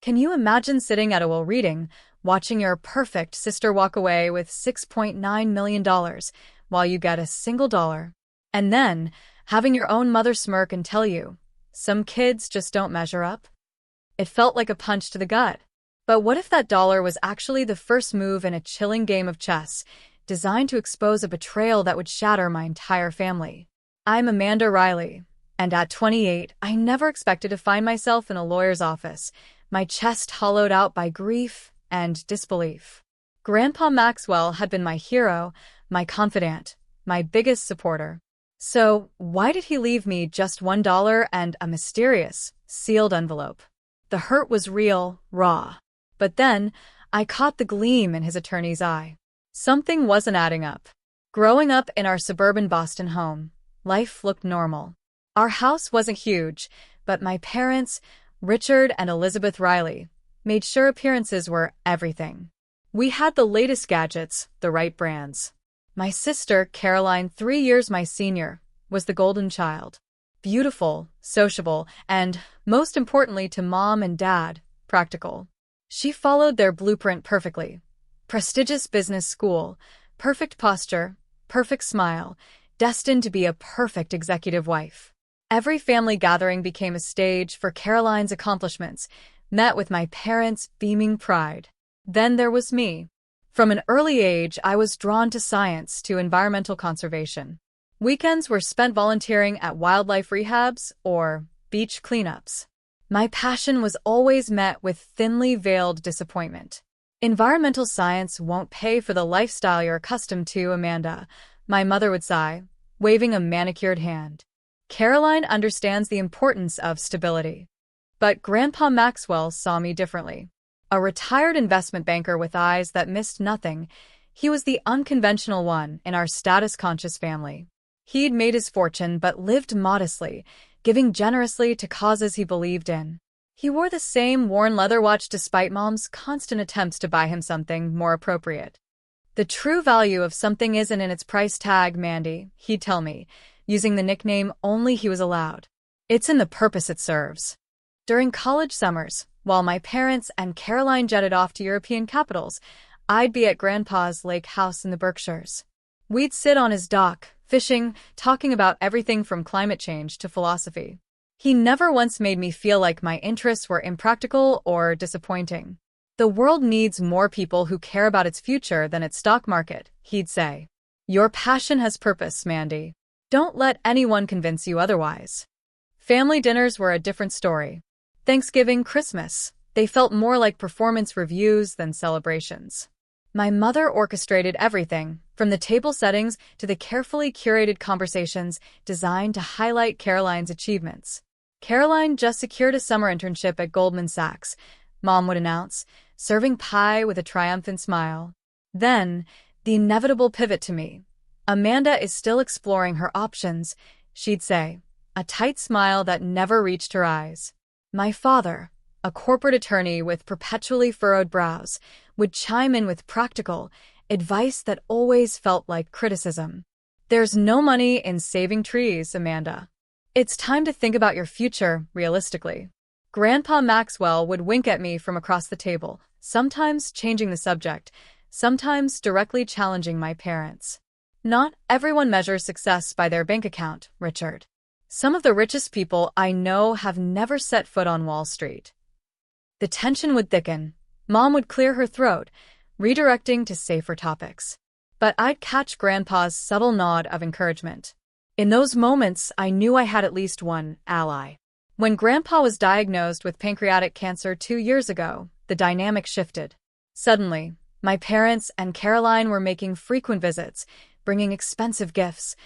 Can you imagine sitting at a well reading, watching your perfect sister walk away with $6.9 million while you get a single dollar? And then having your own mother smirk and tell you, some kids just don't measure up? It felt like a punch to the gut. But what if that dollar was actually the first move in a chilling game of chess, designed to expose a betrayal that would shatter my entire family? I'm Amanda Riley, and at 28, I never expected to find myself in a lawyer's office, my chest hollowed out by grief and disbelief. Grandpa Maxwell had been my hero, my confidant, my biggest supporter. So why did he leave me just $1 and a mysterious, sealed envelope? The hurt was real, raw. But then, I caught the gleam in his attorney's eye. Something wasn't adding up. Growing up in our suburban Boston home, life looked normal. Our house wasn't huge, but my parents, Richard and Elizabeth Riley, made sure appearances were everything. We had the latest gadgets, the right brands. My sister, Caroline, 3 years my senior, was the golden child. Beautiful, sociable, and, most importantly to Mom and Dad, practical. She followed their blueprint perfectly. Prestigious business school, perfect posture, perfect smile, destined to be a perfect executive wife. Every family gathering became a stage for Caroline's accomplishments, met with my parents' beaming pride. Then there was me. From an early age, I was drawn to science, to environmental conservation. Weekends were spent volunteering at wildlife rehabs or beach cleanups. My passion was always met with thinly veiled disappointment. Environmental science won't pay for the lifestyle you're accustomed to, Amanda, my mother would sigh, waving a manicured hand. Caroline understands the importance of stability. But Grandpa Maxwell saw me differently. A retired investment banker with eyes that missed nothing, he was the unconventional one in our status-conscious family. He'd made his fortune but lived modestly, giving generously to causes he believed in. He wore the same worn leather watch despite Mom's constant attempts to buy him something more appropriate. The true value of something isn't in its price tag, Mandy, he'd tell me, using the nickname only he was allowed. It's in the purpose it serves. During college summers, while my parents and Caroline jetted off to European capitals, I'd be at Grandpa's lake house in the Berkshires. We'd sit on his dock, fishing, talking about everything from climate change to philosophy. He never once made me feel like my interests were impractical or disappointing. The world needs more people who care about its future than its stock market, he'd say. Your passion has purpose, Mandy. Don't let anyone convince you otherwise. Family dinners were a different story. Thanksgiving, Christmas, they felt more like performance reviews than celebrations. My mother orchestrated everything, from the table settings to the carefully curated conversations designed to highlight Caroline's achievements. Caroline just secured a summer internship at Goldman Sachs, Mom would announce, serving pie with a triumphant smile. Then, the inevitable pivot to me. Amanda is still exploring her options, she'd say, a tight smile that never reached her eyes. My father, a corporate attorney with perpetually furrowed brows, would chime in with practical advice that always felt like criticism. There's no money in saving trees, Amanda. It's time to think about your future realistically. Grandpa Maxwell would wink at me from across the table, sometimes changing the subject, sometimes directly challenging my parents. Not everyone measures success by their bank account, Richard. Some of the richest people I know have never set foot on Wall Street. The tension would thicken. Mom would clear her throat, redirecting to safer topics. But I'd catch Grandpa's subtle nod of encouragement. In those moments, I knew I had at least one ally. When Grandpa was diagnosed with pancreatic cancer 2 years ago, the dynamic shifted. Suddenly, my parents and Caroline were making frequent visits, bringing expensive gifts,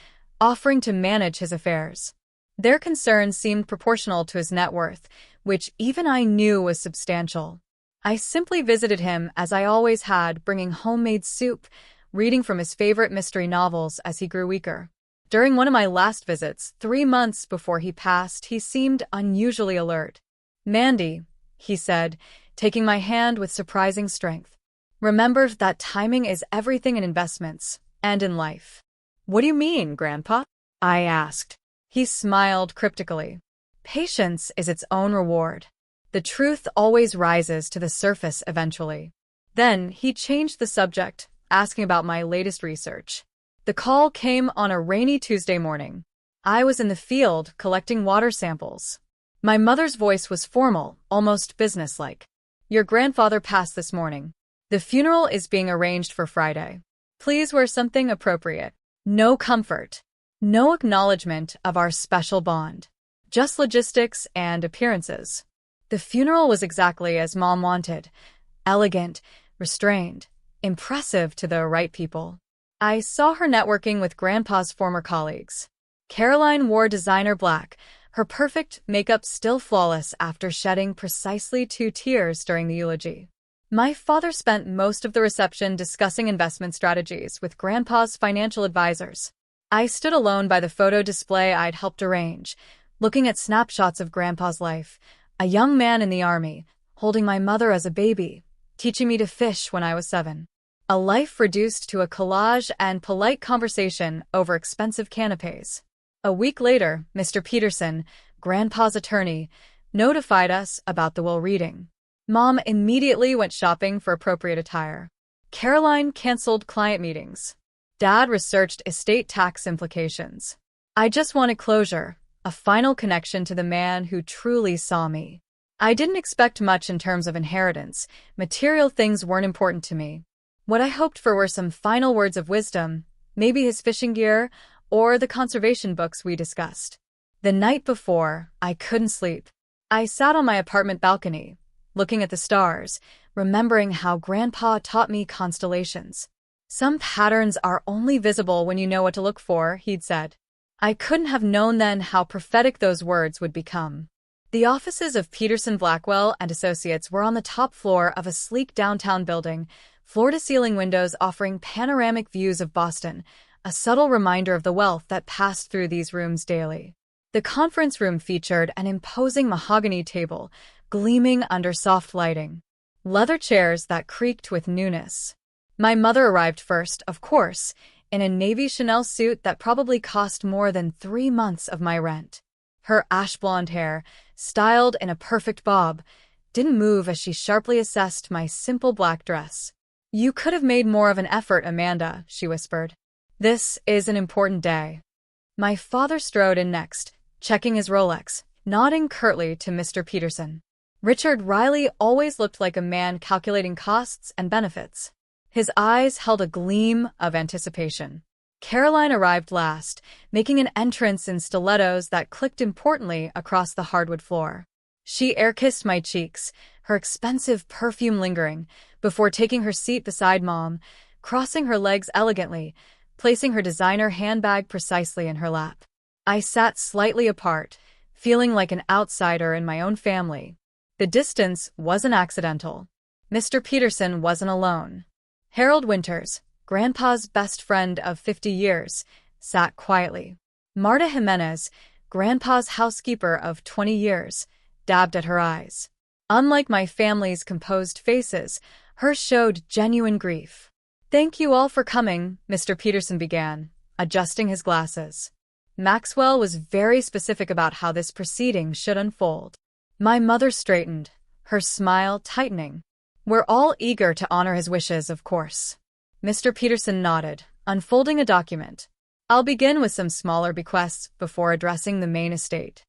offering to manage his affairs. Their concerns seemed proportional to his net worth, which even I knew was substantial. I simply visited him as I always had, bringing homemade soup, reading from his favorite mystery novels as he grew weaker. During one of my last visits, 3 months before he passed, he seemed unusually alert. Mandy, he said, taking my hand with surprising strength. Remember that timing is everything in investments and in life. What do you mean, Grandpa? I asked. He smiled cryptically. Patience is its own reward. The truth always rises to the surface eventually. Then he changed the subject, asking about my latest research. The call came on a rainy Tuesday morning. I was in the field collecting water samples. My mother's voice was formal, almost businesslike. Your grandfather passed this morning. The funeral is being arranged for Friday. Please wear something appropriate. No comfort. No acknowledgement of our special bond. Just logistics and appearances. The funeral was exactly as Mom wanted. Elegant, restrained, impressive to the right people. I saw her networking with Grandpa's former colleagues. Caroline wore designer black, her perfect makeup still flawless after shedding precisely 2 tears during the eulogy. My father spent most of the reception discussing investment strategies with Grandpa's financial advisors. I stood alone by the photo display I'd helped arrange, looking at snapshots of Grandpa's life, a young man in the army, holding my mother as a baby, teaching me to fish when I was 7. A life reduced to a collage and polite conversation over expensive canapes. A week later, Mr. Peterson, Grandpa's attorney, notified us about the will reading. Mom immediately went shopping for appropriate attire. Caroline canceled client meetings. Dad researched estate tax implications. I just wanted closure, a final connection to the man who truly saw me. I didn't expect much in terms of inheritance. Material things weren't important to me. What I hoped for were some final words of wisdom, maybe his fishing gear, or the conservation books we discussed. The night before, I couldn't sleep. I sat on my apartment balcony, looking at the stars, remembering how Grandpa taught me constellations. Some patterns are only visible when you know what to look for, he'd said. I couldn't have known then how prophetic those words would become. The offices of Peterson Blackwell and Associates were on the top floor of a sleek downtown building, floor-to-ceiling windows offering panoramic views of Boston, a subtle reminder of the wealth that passed through these rooms daily. The conference room featured an imposing mahogany table, gleaming under soft lighting. Leather chairs that creaked with newness. My mother arrived first, of course, in a navy Chanel suit that probably cost more than 3 months of my rent. Her ash-blonde hair, styled in a perfect bob, didn't move as she sharply assessed my simple black dress. You could have made more of an effort, Amanda, she whispered. This is an important day. My father strode in next, checking his Rolex, nodding curtly to Mr. Peterson. Richard Riley always looked like a man calculating costs and benefits. His eyes held a gleam of anticipation. Caroline arrived last, making an entrance in stilettos that clicked importantly across the hardwood floor. She air-kissed my cheeks, her expensive perfume lingering, before taking her seat beside Mom, crossing her legs elegantly, placing her designer handbag precisely in her lap. I sat slightly apart, feeling like an outsider in my own family. The distance wasn't accidental. Mr. Peterson wasn't alone. Harold Winters, Grandpa's best friend of 50 years, sat quietly. Marta Jimenez, Grandpa's housekeeper of 20 years, dabbed at her eyes. Unlike my family's composed faces, hers showed genuine grief. Thank you all for coming, Mr. Peterson began, adjusting his glasses. Maxwell was very specific about how this proceeding should unfold. My mother straightened, her smile tightening. We're all eager to honor his wishes, of course. Mr. Peterson nodded, unfolding a document. I'll begin with some smaller bequests before addressing the main estate.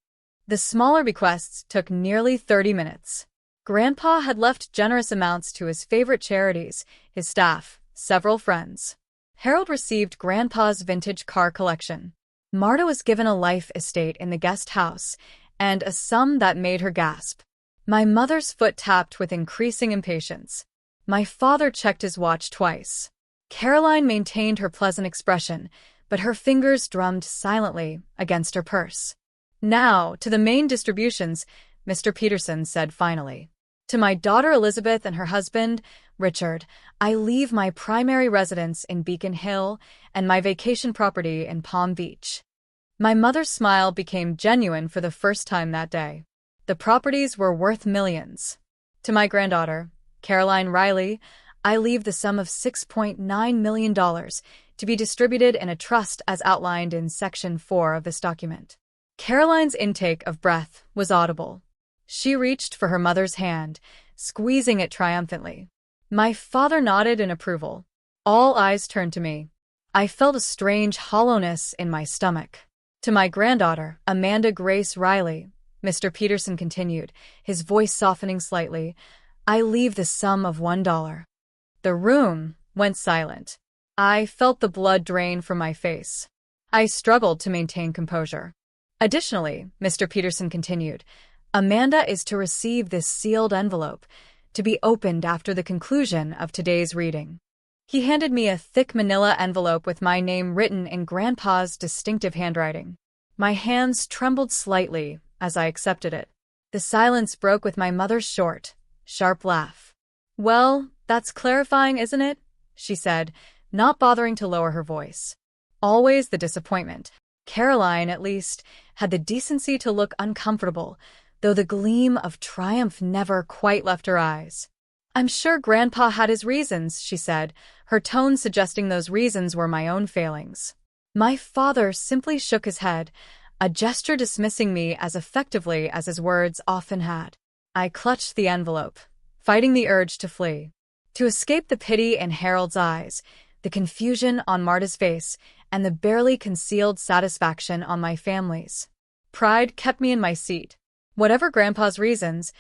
The smaller bequests took nearly 30 minutes. Grandpa had left generous amounts to his favorite charities, his staff, several friends. Harold received Grandpa's vintage car collection. Marta was given a life estate in the guest house, and a sum that made her gasp. My mother's foot tapped with increasing impatience. My father checked his watch twice. Caroline maintained her pleasant expression, but her fingers drummed silently against her purse. Now, to the main distributions, Mr. Peterson said finally. To my daughter Elizabeth and her husband, Richard, I leave my primary residence in Beacon Hill and my vacation property in Palm Beach. My mother's smile became genuine for the first time that day. The properties were worth millions. To my granddaughter, Caroline Riley, I leave the sum of $6.9 million to be distributed in a trust as outlined in Section 4 of this document. Caroline's intake of breath was audible. She reached for her mother's hand, squeezing it triumphantly. My father nodded in approval. All eyes turned to me. I felt a strange hollowness in my stomach. To my granddaughter, Amanda Grace Riley, Mr. Peterson continued, his voice softening slightly, I leave the sum of $1. The room went silent. I felt the blood drain from my face. I struggled to maintain composure. Additionally, Mr. Peterson continued, Amanda is to receive this sealed envelope, to be opened after the conclusion of today's reading. He handed me a thick manila envelope with my name written in Grandpa's distinctive handwriting. My hands trembled slightly as I accepted it. The silence broke with my mother's short, sharp laugh. Well, that's clarifying, isn't it? She said, not bothering to lower her voice. Always the disappointment. Caroline, at least, had the decency to look uncomfortable, though the gleam of triumph never quite left her eyes. I'm sure Grandpa had his reasons, she said, her tone suggesting those reasons were my own failings. My father simply shook his head, a gesture dismissing me as effectively as his words often had. I clutched the envelope, fighting the urge to flee. To escape the pity in Harold's eyes, the confusion on Marta's face, and the barely concealed satisfaction on my family's. Pride kept me in my seat. Whatever Grandpa's reasons,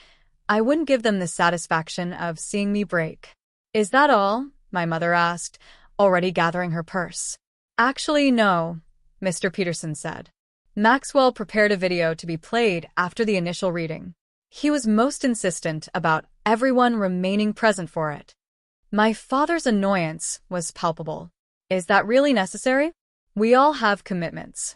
I wouldn't give them the satisfaction of seeing me break. Is that all? My mother asked, already gathering her purse. Actually, no, Mr. Peterson said. Maxwell prepared a video to be played after the initial reading. He was most insistent about everyone remaining present for it. My father's annoyance was palpable. Is that really necessary? We all have commitments.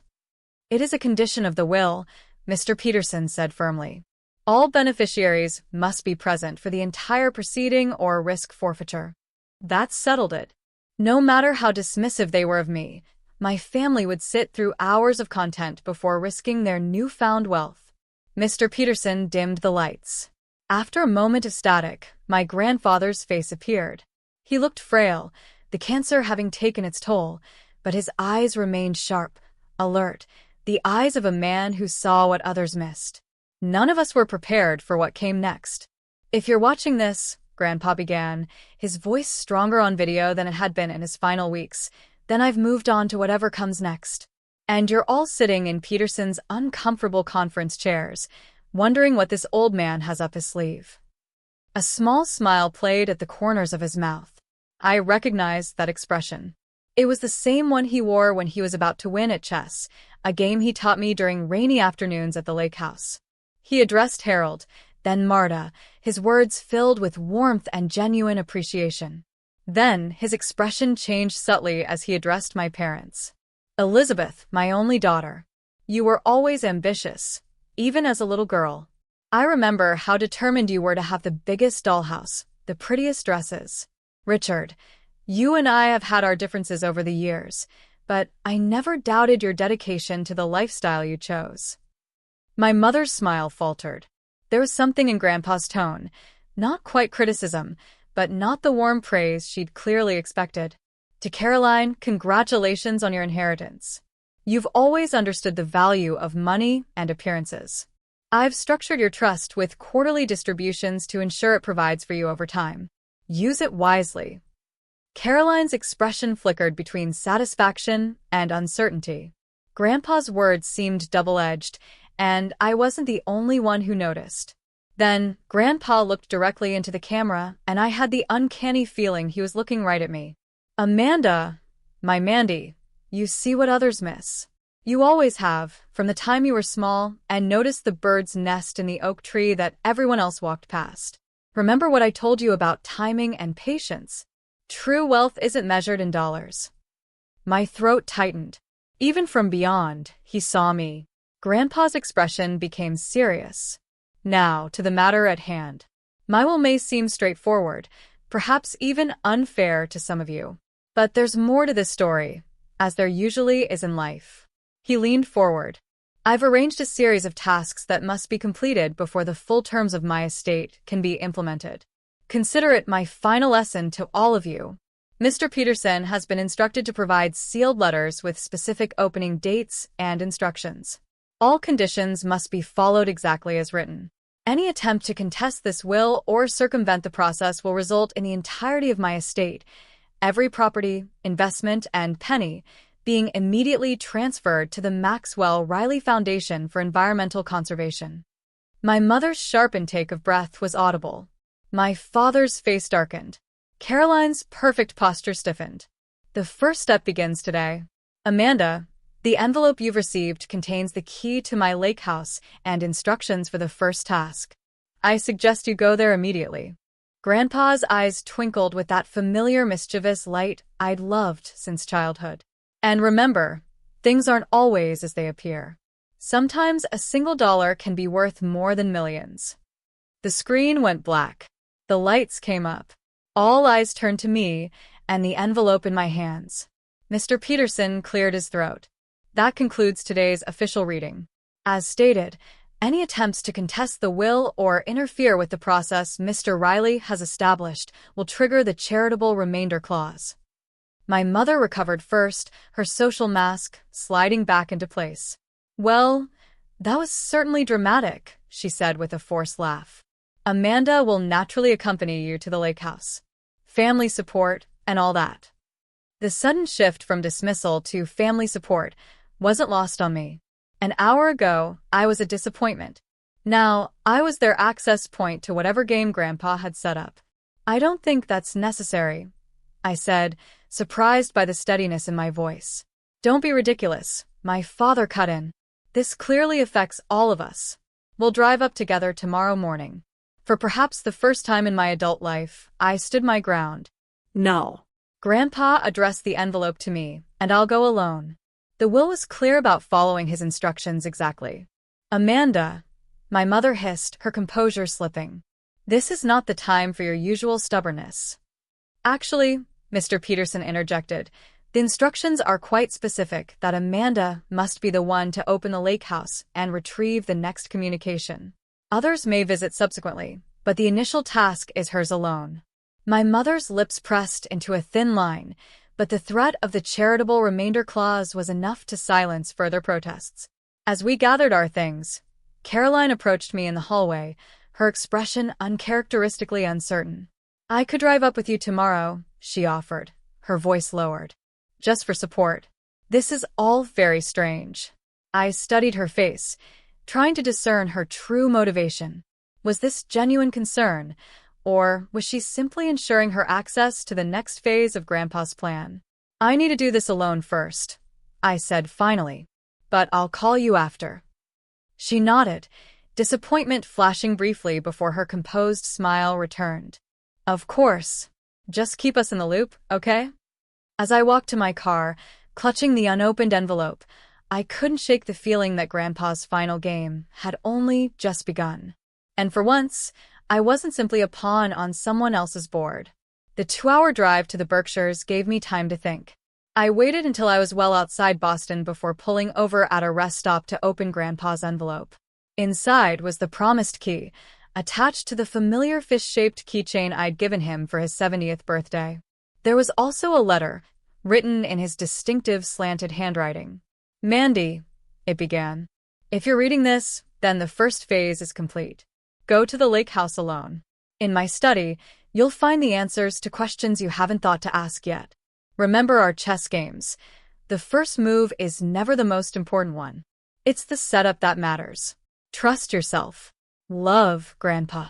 It is a condition of the will, Mr. Peterson said firmly. All beneficiaries must be present for the entire proceeding or risk forfeiture. That settled it. No matter how dismissive they were of me, my family would sit through hours of content before risking their newfound wealth. Mr. Peterson dimmed the lights. After a moment of static, my grandfather's face appeared. He looked frail, the cancer having taken its toll, but his eyes remained sharp, alert, the eyes of a man who saw what others missed. None of us were prepared for what came next. If you're watching this, Grandpa began, his voice stronger on video than it had been in his final weeks, then I've moved on to whatever comes next. And you're all sitting in Peterson's uncomfortable conference chairs, wondering what this old man has up his sleeve. A small smile played at the corners of his mouth. I recognized that expression. It was the same one he wore when he was about to win at chess, a game he taught me during rainy afternoons at the lake house. He addressed Harold, then Marta, his words filled with warmth and genuine appreciation. Then his expression changed subtly as he addressed my parents. Elizabeth, my only daughter, you were always ambitious, even as a little girl. I remember how determined you were to have the biggest dollhouse, the prettiest dresses. Richard, you and I have had our differences over the years, but I never doubted your dedication to the lifestyle you chose. My mother's smile faltered. There was something in Grandpa's tone, not quite criticism, but not the warm praise she'd clearly expected. To Caroline, congratulations on your inheritance. You've always understood the value of money and appearances. I've structured your trust with quarterly distributions to ensure it provides for you over time. Use it wisely. Caroline's expression flickered between satisfaction and uncertainty. Grandpa's words seemed double-edged, and I wasn't the only one who noticed. Then, Grandpa looked directly into the camera, and I had the uncanny feeling he was looking right at me. Amanda, my Mandy, you see what others miss. You always have, from the time you were small, and noticed the bird's nest in the oak tree that everyone else walked past. Remember what I told you about timing and patience? True wealth isn't measured in dollars. My throat tightened. Even from beyond, he saw me. Grandpa's expression became serious. Now, to the matter at hand. My will may seem straightforward, perhaps even unfair to some of you. But there's more to this story, as there usually is in life. He leaned forward. I've arranged a series of tasks that must be completed before the full terms of my estate can be implemented. Consider it my final lesson to all of you. Mr. Peterson has been instructed to provide sealed letters with specific opening dates and instructions. All conditions must be followed exactly as written. Any attempt to contest this will or circumvent the process will result in the entirety of my estate, every property, investment, and penny, being immediately transferred to the Maxwell Riley Foundation for Environmental Conservation. My mother's sharp intake of breath was audible. My father's face darkened. Caroline's perfect posture stiffened. The first step begins today. Amanda, the envelope you've received contains the key to my lake house and instructions for the first task. I suggest you go there immediately. Grandpa's eyes twinkled with that familiar mischievous light I'd loved since childhood. And remember, things aren't always as they appear. Sometimes a single dollar can be worth more than millions. The screen went black. The lights came up. All eyes turned to me and the envelope in my hands. Mr. Peterson cleared his throat. That concludes today's official reading. As stated, any attempts to contest the will or interfere with the process Mr. Riley has established will trigger the charitable remainder clause. My mother recovered first, her social mask sliding back into place. Well, that was certainly dramatic, she said with a forced laugh. Amanda will naturally accompany you to the lake house. Family support and all that. The sudden shift from dismissal to family support wasn't lost on me. An hour ago, I was a disappointment. Now, I was their access point to whatever game Grandpa had set up. I don't think that's necessary, I said, surprised by the steadiness in my voice. Don't be ridiculous, my father cut in. This clearly affects all of us. We'll drive up together tomorrow morning. For perhaps the first time in my adult life, I stood my ground. No. Grandpa addressed the envelope to me, and I'll go alone. The will was clear about following his instructions exactly. Amanda, my mother hissed, her composure slipping. This is not the time for your usual stubbornness. Actually, Mr. Peterson interjected, the instructions are quite specific that Amanda must be the one to open the lake house and retrieve the next communication. Others may visit subsequently, but the initial task is hers alone. My mother's lips pressed into a thin line, but the threat of the charitable remainder clause was enough to silence further protests. As we gathered our things, Caroline approached me in the hallway, her expression uncharacteristically uncertain. I could drive up with you tomorrow, she offered, her voice lowered. Just for support. This is all very strange. I studied her face, trying to discern her true motivation. Was this genuine concern, or was she simply ensuring her access to the next phase of Grandpa's plan? I need to do this alone first, I said finally, but I'll call you after. She nodded, disappointment flashing briefly before her composed smile returned. Of course. Just keep us in the loop, okay? As I walked to my car, clutching the unopened envelope, I couldn't shake the feeling that Grandpa's final game had only just begun. And for once, I wasn't simply a pawn on someone else's board. The 2-hour drive to the Berkshires gave me time to think. I waited until I was well outside Boston before pulling over at a rest stop to open Grandpa's envelope. Inside was the promised key, attached to the familiar fish-shaped keychain I'd given him for his 70th birthday. There was also a letter, written in his distinctive slanted handwriting. Mandy, it began. If you're reading this, then the first phase is complete. Go to the lake house alone. In my study, you'll find the answers to questions you haven't thought to ask yet. Remember our chess games. The first move is never the most important one. It's the setup that matters. Trust yourself. Love, Grandpa.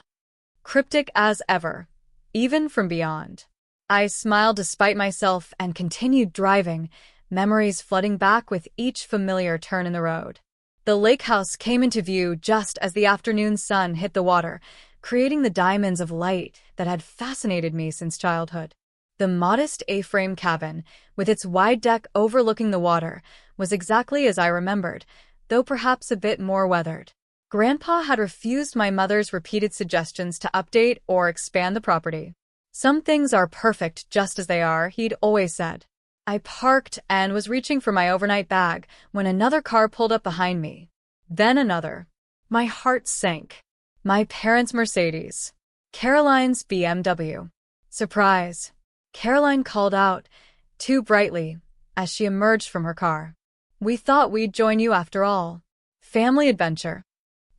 Cryptic as ever, even from beyond. I smiled despite myself and continued driving, memories flooding back with each familiar turn in the road. The lake house came into view just as the afternoon sun hit the water, creating the diamonds of light that had fascinated me since childhood. The modest A-frame cabin, with its wide deck overlooking the water, was exactly as I remembered, though perhaps a bit more weathered. Grandpa had refused my mother's repeated suggestions to update or expand the property. Some things are perfect just as they are, he'd always said. I parked and was reaching for my overnight bag when another car pulled up behind me. Then another. My heart sank. My parents' Mercedes. Caroline's BMW. Surprise. Caroline called out, too brightly, as she emerged from her car. We thought we'd join you after all. Family adventure.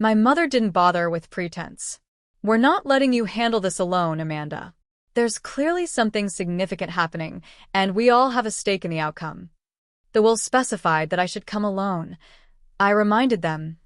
My mother didn't bother with pretense. "We're not letting you handle this alone, Amanda. There's clearly something significant happening, and we all have a stake in the outcome." The will specified that I should come alone. I reminded them,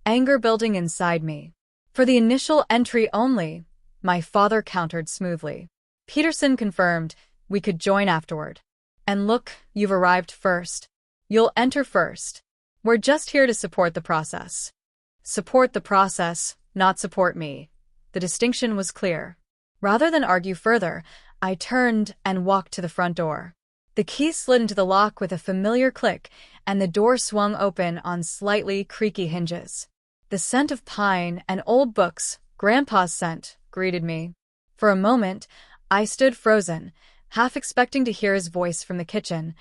anger building inside me. "For the initial entry only," my father countered smoothly. Peterson confirmed we could join afterward. "And look, you've arrived first. You'll enter first. We're just here to support the process." Support the process, not support me. The distinction was clear. Rather than argue further, I turned and walked to the front door. The key slid into the lock with a familiar click, and the door swung open on slightly creaky hinges. The scent of pine and old books, Grandpa's scent, greeted me. For a moment, I stood frozen, half expecting to hear his voice from the kitchen,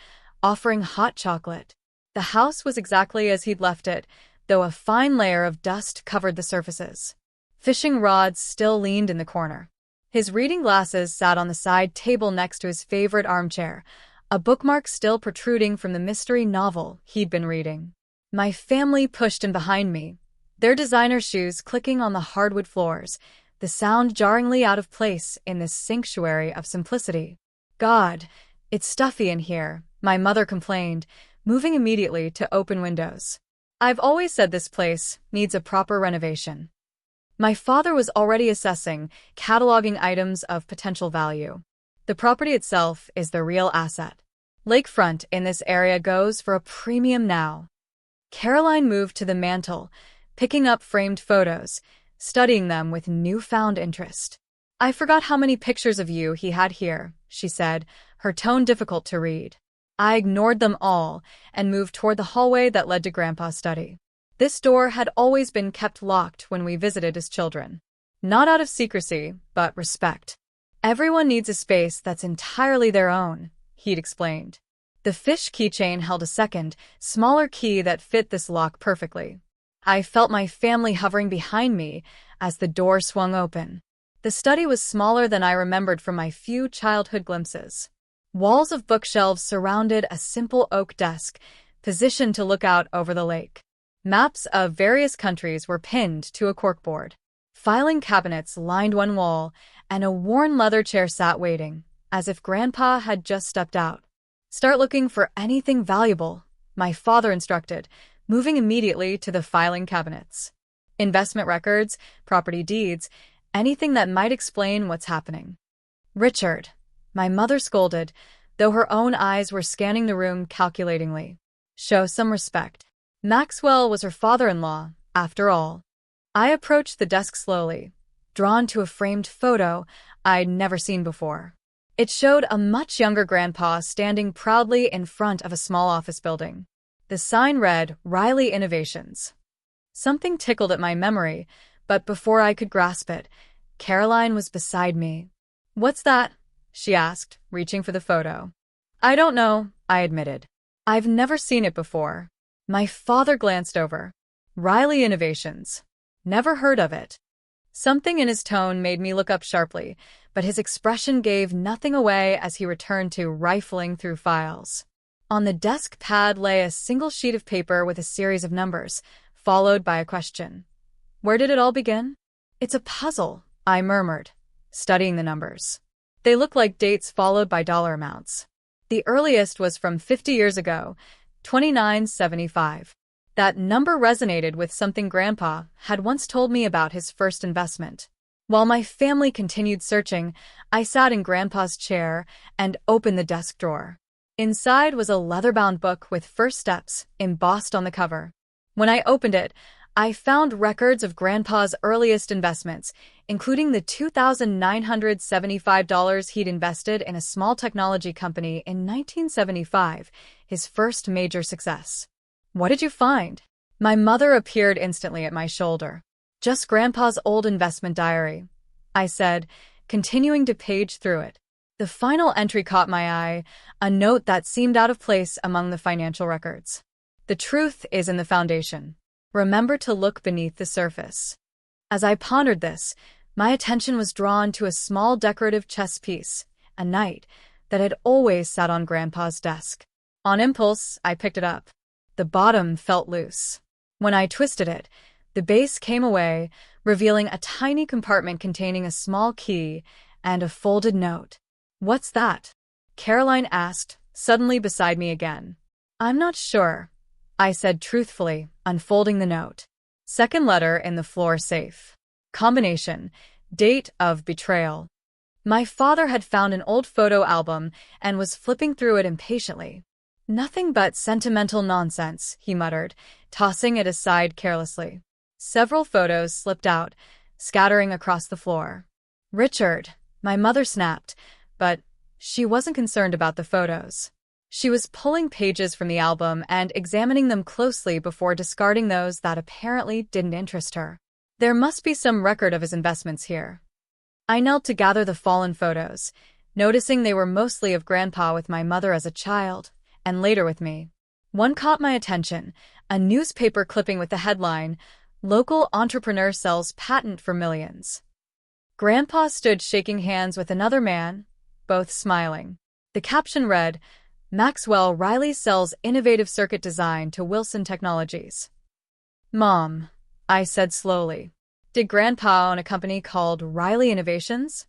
offering hot chocolate. The house was exactly as he'd left it, though a fine layer of dust covered the surfaces. Fishing rods still leaned in the corner. His reading glasses sat on the side table next to his favorite armchair, a bookmark still protruding from the mystery novel he'd been reading. My family pushed in behind me, their designer shoes clicking on the hardwood floors, the sound jarringly out of place in this sanctuary of simplicity. "God, it's stuffy in here," my mother complained, moving immediately to open windows. "I've always said this place needs a proper renovation." My father was already assessing, cataloging items of potential value. The property itself is the real asset. Lakefront in this area goes for a premium now. Caroline moved to the mantel, picking up framed photos, studying them with newfound interest. "I forgot how many pictures of you he had here," she said, her tone difficult to read. I ignored them all and moved toward the hallway that led to Grandpa's study. This door had always been kept locked when we visited as children. Not out of secrecy, but respect. "Everyone needs a space that's entirely their own," he'd explained. The fish keychain held a second, smaller key that fit this lock perfectly. I felt my family hovering behind me as the door swung open. The study was smaller than I remembered from my few childhood glimpses. Walls of bookshelves surrounded a simple oak desk, positioned to look out over the lake. Maps of various countries were pinned to a corkboard. Filing cabinets lined one wall, and a worn leather chair sat waiting, as if Grandpa had just stepped out. "Start looking for anything valuable," my father instructed, moving immediately to the filing cabinets. "Investment records, property deeds, anything that might explain what's happening." "Richard," my mother scolded, though her own eyes were scanning the room calculatingly. "Show some respect. Maxwell was her father-in-law, after all." I approached the desk slowly, drawn to a framed photo I'd never seen before. It showed a much younger Grandpa standing proudly in front of a small office building. The sign read, "Riley Innovations." Something tickled at my memory, but before I could grasp it, Caroline was beside me. "What's that?" she asked, reaching for the photo. "I don't know," I admitted. "I've never seen it before." My father glanced over. "Riley Innovations. Never heard of it." Something in his tone made me look up sharply, but his expression gave nothing away as he returned to rifling through files. On the desk pad lay a single sheet of paper with a series of numbers, followed by a question. "Where did it all begin?" "It's a puzzle," I murmured, studying the numbers. They look like dates followed by dollar amounts. The earliest was from 50 years ago, 2975. That number resonated with something Grandpa had once told me about his first investment. While my family continued searching, I sat in Grandpa's chair and opened the desk drawer. Inside was a leather-bound book with first steps embossed on the cover. When I opened it, I found records of Grandpa's earliest investments, including the $2,975 he'd invested in a small technology company in 1975, his first major success. "What did you find?" My mother appeared instantly at my shoulder. "Just Grandpa's old investment diary," I said, continuing to page through it. The final entry caught my eye, a note that seemed out of place among the financial records. "The truth is in the foundation. Remember to look beneath the surface." As I pondered this, my attention was drawn to a small decorative chess piece, a knight, that had always sat on Grandpa's desk. On impulse, I picked it up. The bottom felt loose. When I twisted it, The base came away, revealing a tiny compartment containing a small key and a folded note. "What's that?" Caroline asked, suddenly beside me again. "I'm not sure," I said truthfully, unfolding the note. Second letter in the floor safe. Combination. Date of betrayal. My father had found an old photo album and was flipping through it impatiently. "Nothing but sentimental nonsense," he muttered, tossing it aside carelessly. Several photos slipped out, scattering across the floor. "Richard," my mother snapped, but she wasn't concerned about the photos. She was pulling pages from the album and examining them closely before discarding those that apparently didn't interest her. There must be some record of his investments here. I knelt to gather the fallen photos, noticing they were mostly of Grandpa with my mother as a child, and later with me. One caught my attention, a newspaper clipping with the headline, "Local Entrepreneur Sells Patent for Millions." Grandpa stood shaking hands with another man, both smiling. The caption read, "Maxwell Riley sells innovative circuit design to Wilson Technologies." "Mom," I said slowly, "did Grandpa own a company called Riley Innovations?"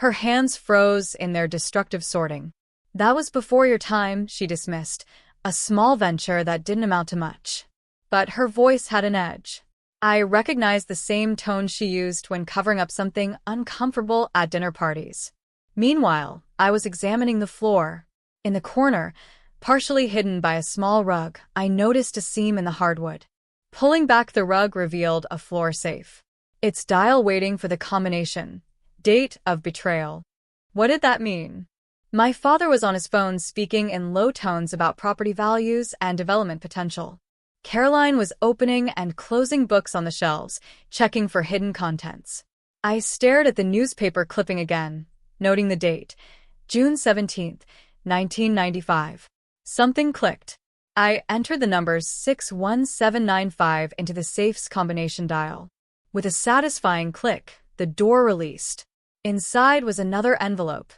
Her hands froze in their destructive sorting. "That was before your time," she dismissed, "a small venture that didn't amount to much." But her voice had an edge. I recognized the same tone she used when covering up something uncomfortable at dinner parties. Meanwhile, I was examining the floor. In the corner, partially hidden by a small rug, I noticed a seam in the hardwood. Pulling back the rug revealed a floor safe. Its dial waiting for the combination. Date of betrayal. What did that mean? My father was on his phone speaking in low tones about property values and development potential. Caroline was opening and closing books on the shelves, checking for hidden contents. I stared at the newspaper clipping again, noting the date, June 17th, 1995. Something clicked. I entered the numbers 61795 into the safe's combination dial. With a satisfying click, the door released. Inside was another envelope,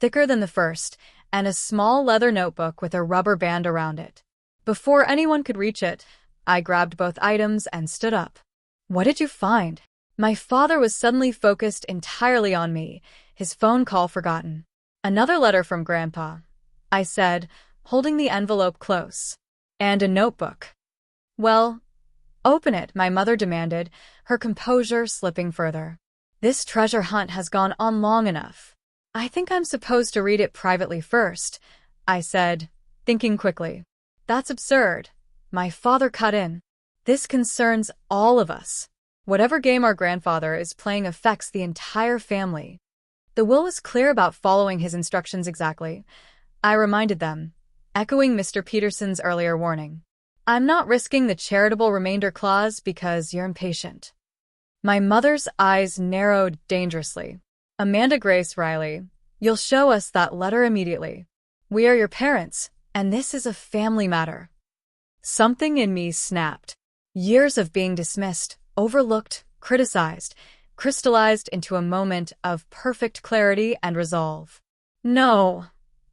thicker than the first, and a small leather notebook with a rubber band around it. Before anyone could reach it, I grabbed both items and stood up. "What did you find?" My father was suddenly focused entirely on me, his phone call forgotten. "Another letter from Grandpa," I said, holding the envelope close. "And a notebook." "Well, open it," my mother demanded, her composure slipping further. "This treasure hunt has gone on long enough. I think I'm supposed to read it privately first," I said, thinking quickly. "That's absurd," my father cut in. "This concerns all of us. Whatever game our grandfather is playing affects the entire family." The will was clear about following his instructions exactly, I reminded them, echoing Mr. Peterson's earlier warning. "I'm not risking the charitable remainder clause because you're impatient." My mother's eyes narrowed dangerously. "Amanda Grace Riley, you'll show us that letter immediately. We are your parents, and this is a family matter." Something in me snapped. Years of being dismissed, overlooked, criticized, crystallized into a moment of perfect clarity and resolve. "No,"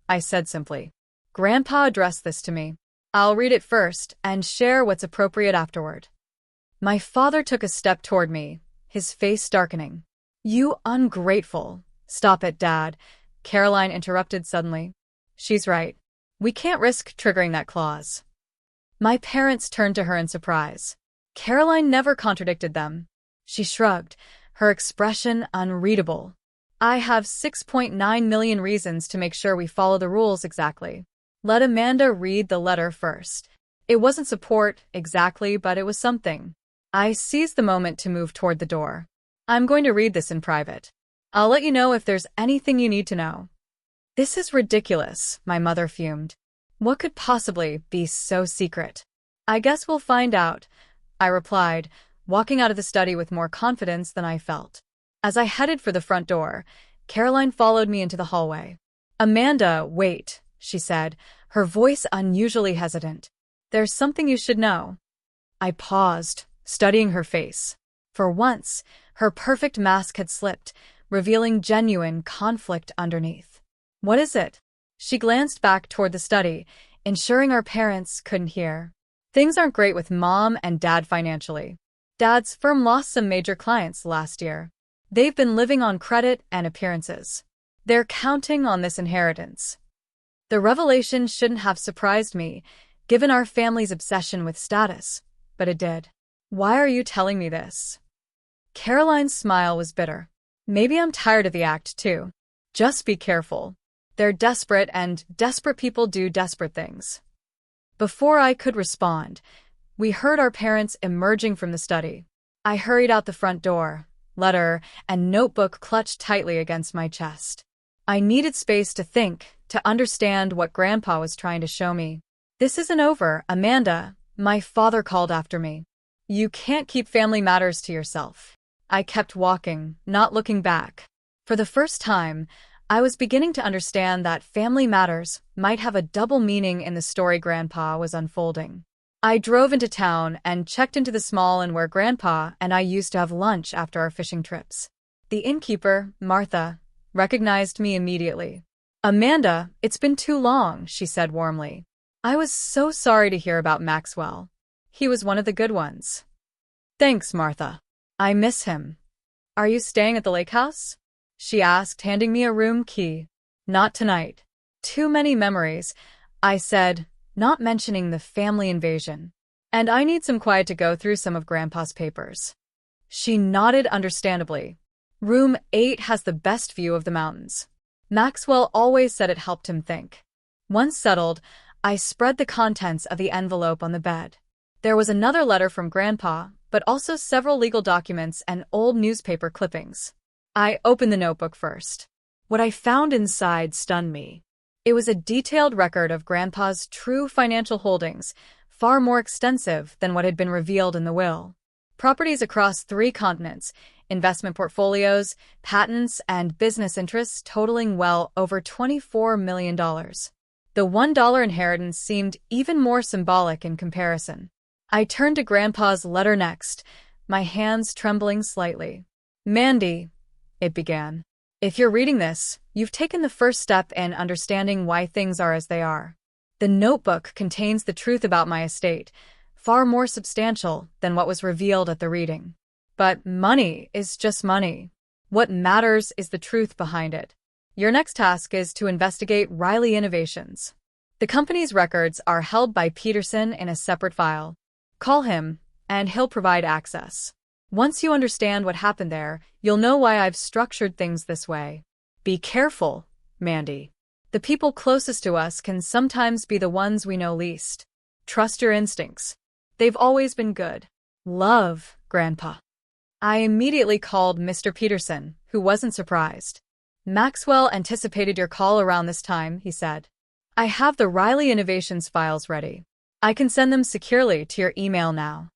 I said simply. "Grandpa addressed this to me. I'll read it first and share what's appropriate afterward." My father took a step toward me, his face darkening. "You ungrateful." "Stop it, Dad," Caroline interrupted suddenly. "She's right. We can't risk triggering that clause." My parents turned to her in surprise. Caroline never contradicted them. She shrugged, her expression unreadable. "I have 6.9 million reasons to make sure we follow the rules exactly. Let Amanda read the letter first." It wasn't support, exactly, but it was something. I seized the moment to move toward the door. "I'm going to read this in private. I'll let you know if there's anything you need to know." "This is ridiculous," my mother fumed. "What could possibly be so secret?" "I guess we'll find out," I replied, walking out of the study with more confidence than I felt. As I headed for the front door, Caroline followed me into the hallway. "Amanda, wait," she said, her voice unusually hesitant. "There's something you should know." I paused, studying her face. For once, her perfect mask had slipped, revealing genuine conflict underneath. "What is it?" She glanced back toward the study, ensuring our parents couldn't hear. "Things aren't great with Mom and Dad financially. Dad's firm lost some major clients last year. They've been living on credit and appearances. They're counting on this inheritance. The revelation shouldn't have surprised me, given our family's obsession with status, but it did. Why are you telling me this? Caroline's smile was bitter. Maybe I'm tired of the act, too. Just be careful. They're desperate, and desperate people do desperate things. Before I could respond, we heard our parents emerging from the study. I hurried out the front door, letter and notebook clutched tightly against my chest. I needed space to think, to understand what Grandpa was trying to show me. This isn't over, Amanda, my father called after me. You can't keep family matters to yourself. I kept walking, not looking back. For the first time, I was beginning to understand that family matters might have a double meaning in the story Grandpa was unfolding. I drove into town and checked into the small inn where Grandpa and I used to have lunch after our fishing trips. The innkeeper, Martha, recognized me immediately. Amanda, it's been too long, she said warmly. I was so sorry to hear about Maxwell. He was one of the good ones. Thanks, Martha. I miss him. Are you staying at the lake house? She asked, handing me a room key. Not tonight. Too many memories, I said, not mentioning the family invasion. And I need some quiet to go through some of Grandpa's papers. She nodded understandably. Room 8 has the best view of the mountains. Maxwell always said it helped him think. Once settled, I spread the contents of the envelope on the bed. There was another letter from Grandpa, but also several legal documents and old newspaper clippings. I opened the notebook first. What I found inside stunned me. It was a detailed record of Grandpa's true financial holdings, far more extensive than what had been revealed in the will. Properties across 3 continents, investment portfolios, patents, and business interests totaling well over $24 million. The $1 inheritance seemed even more symbolic in comparison. I turned to Grandpa's letter next, my hands trembling slightly. Mandy, it began. If you're reading this, you've taken the first step in understanding why things are as they are. The notebook contains the truth about my estate, far more substantial than what was revealed at the reading. But money is just money. What matters is the truth behind it. Your next task is to investigate Riley Innovations. The company's records are held by Peterson in a separate file. Call him, and he'll provide access. Once you understand what happened there, you'll know why I've structured things this way. Be careful, Mandy. The people closest to us can sometimes be the ones we know least. Trust your instincts. They've always been good. Love, Grandpa. I immediately called Mr. Peterson, who wasn't surprised. Maxwell anticipated your call around this time, he said. I have the Riley Innovations files ready. I can send them securely to your email now.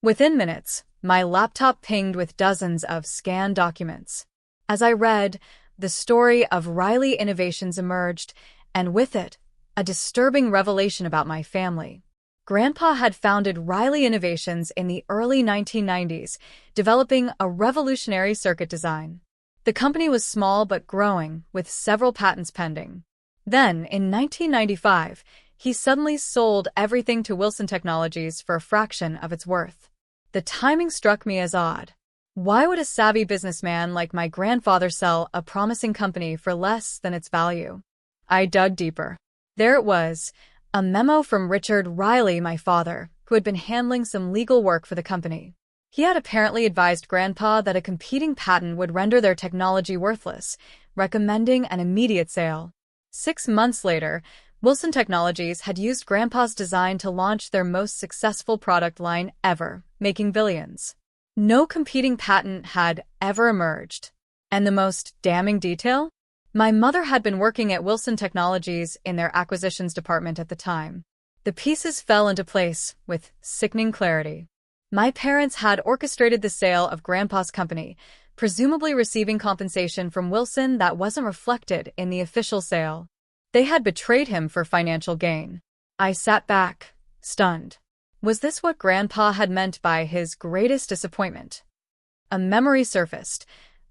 Within minutes, my laptop pinged with dozens of scanned documents. As I read, the story of Riley Innovations emerged, and with it, a disturbing revelation about my family. Grandpa had founded Riley Innovations in the early 1990s, developing a revolutionary circuit design. The company was small but growing, with several patents pending. Then, in 1995, he suddenly sold everything to Wilson Technologies for a fraction of its worth. The timing struck me as odd. Why would a savvy businessman like my grandfather sell a promising company for less than its value? I dug deeper. There it was, a memo from Richard Riley, my father, who had been handling some legal work for the company. He had apparently advised Grandpa that a competing patent would render their technology worthless, recommending an immediate sale. 6 months later, Wilson Technologies had used Grandpa's design to launch their most successful product line ever, making billions. No competing patent had ever emerged. And the most damning detail? My mother had been working at Wilson Technologies in their acquisitions department at the time. The pieces fell into place with sickening clarity. My parents had orchestrated the sale of Grandpa's company, presumably receiving compensation from Wilson that wasn't reflected in the official sale. They had betrayed him for financial gain. I sat back, stunned. Was this what Grandpa had meant by his greatest disappointment? A memory surfaced.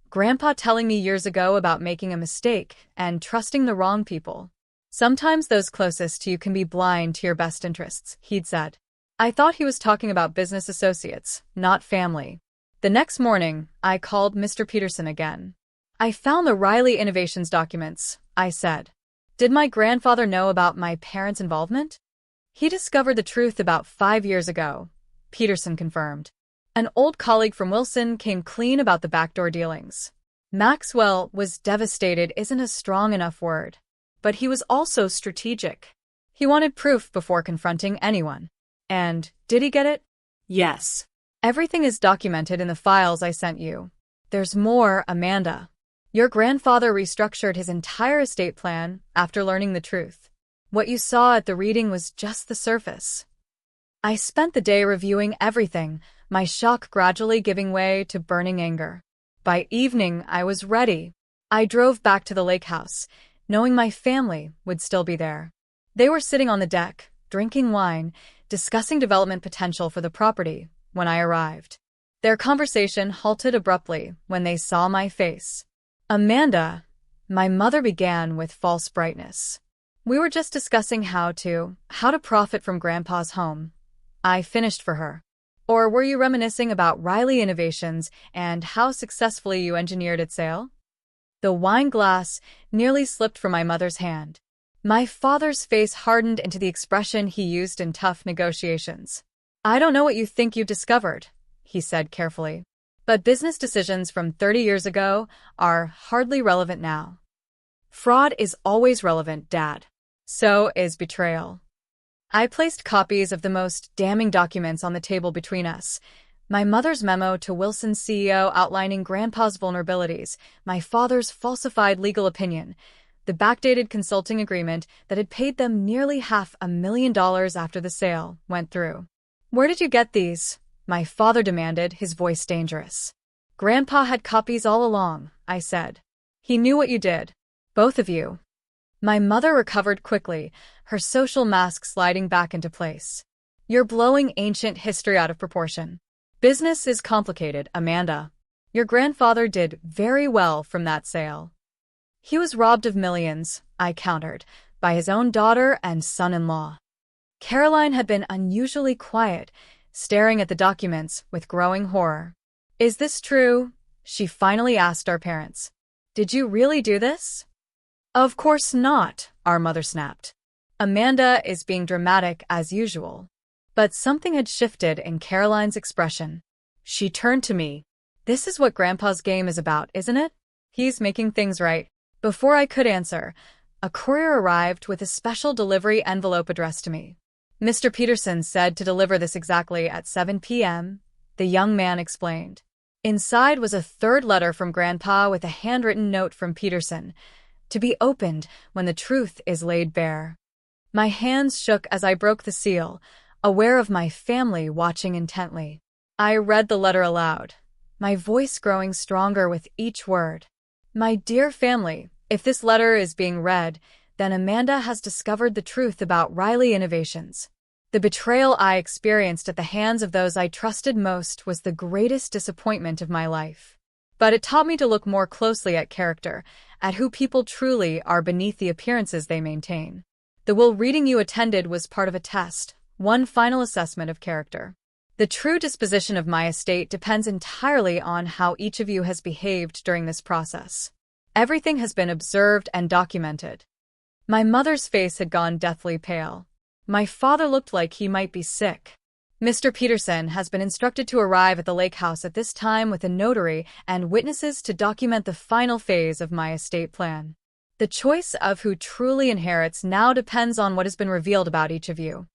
Grandpa telling me years ago about making a mistake and trusting the wrong people. Sometimes those closest to you can be blind to your best interests, he'd said. I thought he was talking about business associates, not family. The next morning, I called Mr. Peterson again. I found the Riley Innovations documents, I said. Did my grandfather know about my parents' involvement? He discovered the truth about 5 years ago, Peterson confirmed. An old colleague from Wilson came clean about the backdoor dealings. Maxwell was devastated isn't a strong enough word, but he was also strategic. He wanted proof before confronting anyone. And did he get it? Yes. Everything is documented in the files I sent you. There's more, Amanda. Your grandfather restructured his entire estate plan after learning the truth. What you saw at the reading was just the surface. I spent the day reviewing everything, my shock gradually giving way to burning anger. By evening, I was ready. I drove back to the lake house, knowing my family would still be there. They were sitting on the deck, drinking wine, discussing development potential for the property when I arrived. Their conversation halted abruptly when they saw my face. Amanda, my mother began with false brightness. We were just discussing how to profit from Grandpa's home. I finished for her. Or were you reminiscing about Riley Innovations and how successfully you engineered its sale? The wine glass nearly slipped from my mother's hand. My father's face hardened into the expression he used in tough negotiations. I don't know what you think you've discovered, he said carefully. But business decisions from 30 years ago are hardly relevant now. Fraud is always relevant, Dad. So is betrayal. I placed copies of the most damning documents on the table between us. My mother's memo to Wilson's CEO outlining Grandpa's vulnerabilities, my father's falsified legal opinion, the backdated consulting agreement that had paid them nearly $500,000 after the sale went through. Where did you get these? My father demanded, his voice dangerous. Grandpa had copies all along, I said. He knew what you did. Both of you. My mother recovered quickly, her social mask sliding back into place. You're blowing ancient history out of proportion. Business is complicated, Amanda. Your grandfather did very well from that sale. He was robbed of millions, I countered, by his own daughter and son-in-law. Caroline had been unusually quiet, staring at the documents with growing horror. Is this true? She finally asked our parents. Did you really do this? Of course not, our mother snapped. Amanda is being dramatic as usual. But something had shifted in Caroline's expression. She turned to me. This is what Grandpa's game is about, isn't it? He's making things right. Before I could answer, a courier arrived with a special delivery envelope addressed to me. Mr. Peterson said to deliver this exactly at 7 p.m., the young man explained. Inside was a third letter from Grandpa with a handwritten note from Peterson, to be opened when the truth is laid bare. My hands shook as I broke the seal, aware of my family watching intently. I read the letter aloud, my voice growing stronger with each word. My dear family, if this letter is being read, then Amanda has discovered the truth about Riley Innovations. The betrayal I experienced at the hands of those I trusted most was the greatest disappointment of my life. But it taught me to look more closely at character, at who people truly are beneath the appearances they maintain. The will reading you attended was part of a test, one final assessment of character. The true disposition of my estate depends entirely on how each of you has behaved during this process. Everything has been observed and documented. My mother's face had gone deathly pale. My father looked like he might be sick. Mr. Peterson has been instructed to arrive at the lake house at this time with a notary and witnesses to document the final phase of my estate plan. The choice of who truly inherits now depends on what has been revealed about each of you.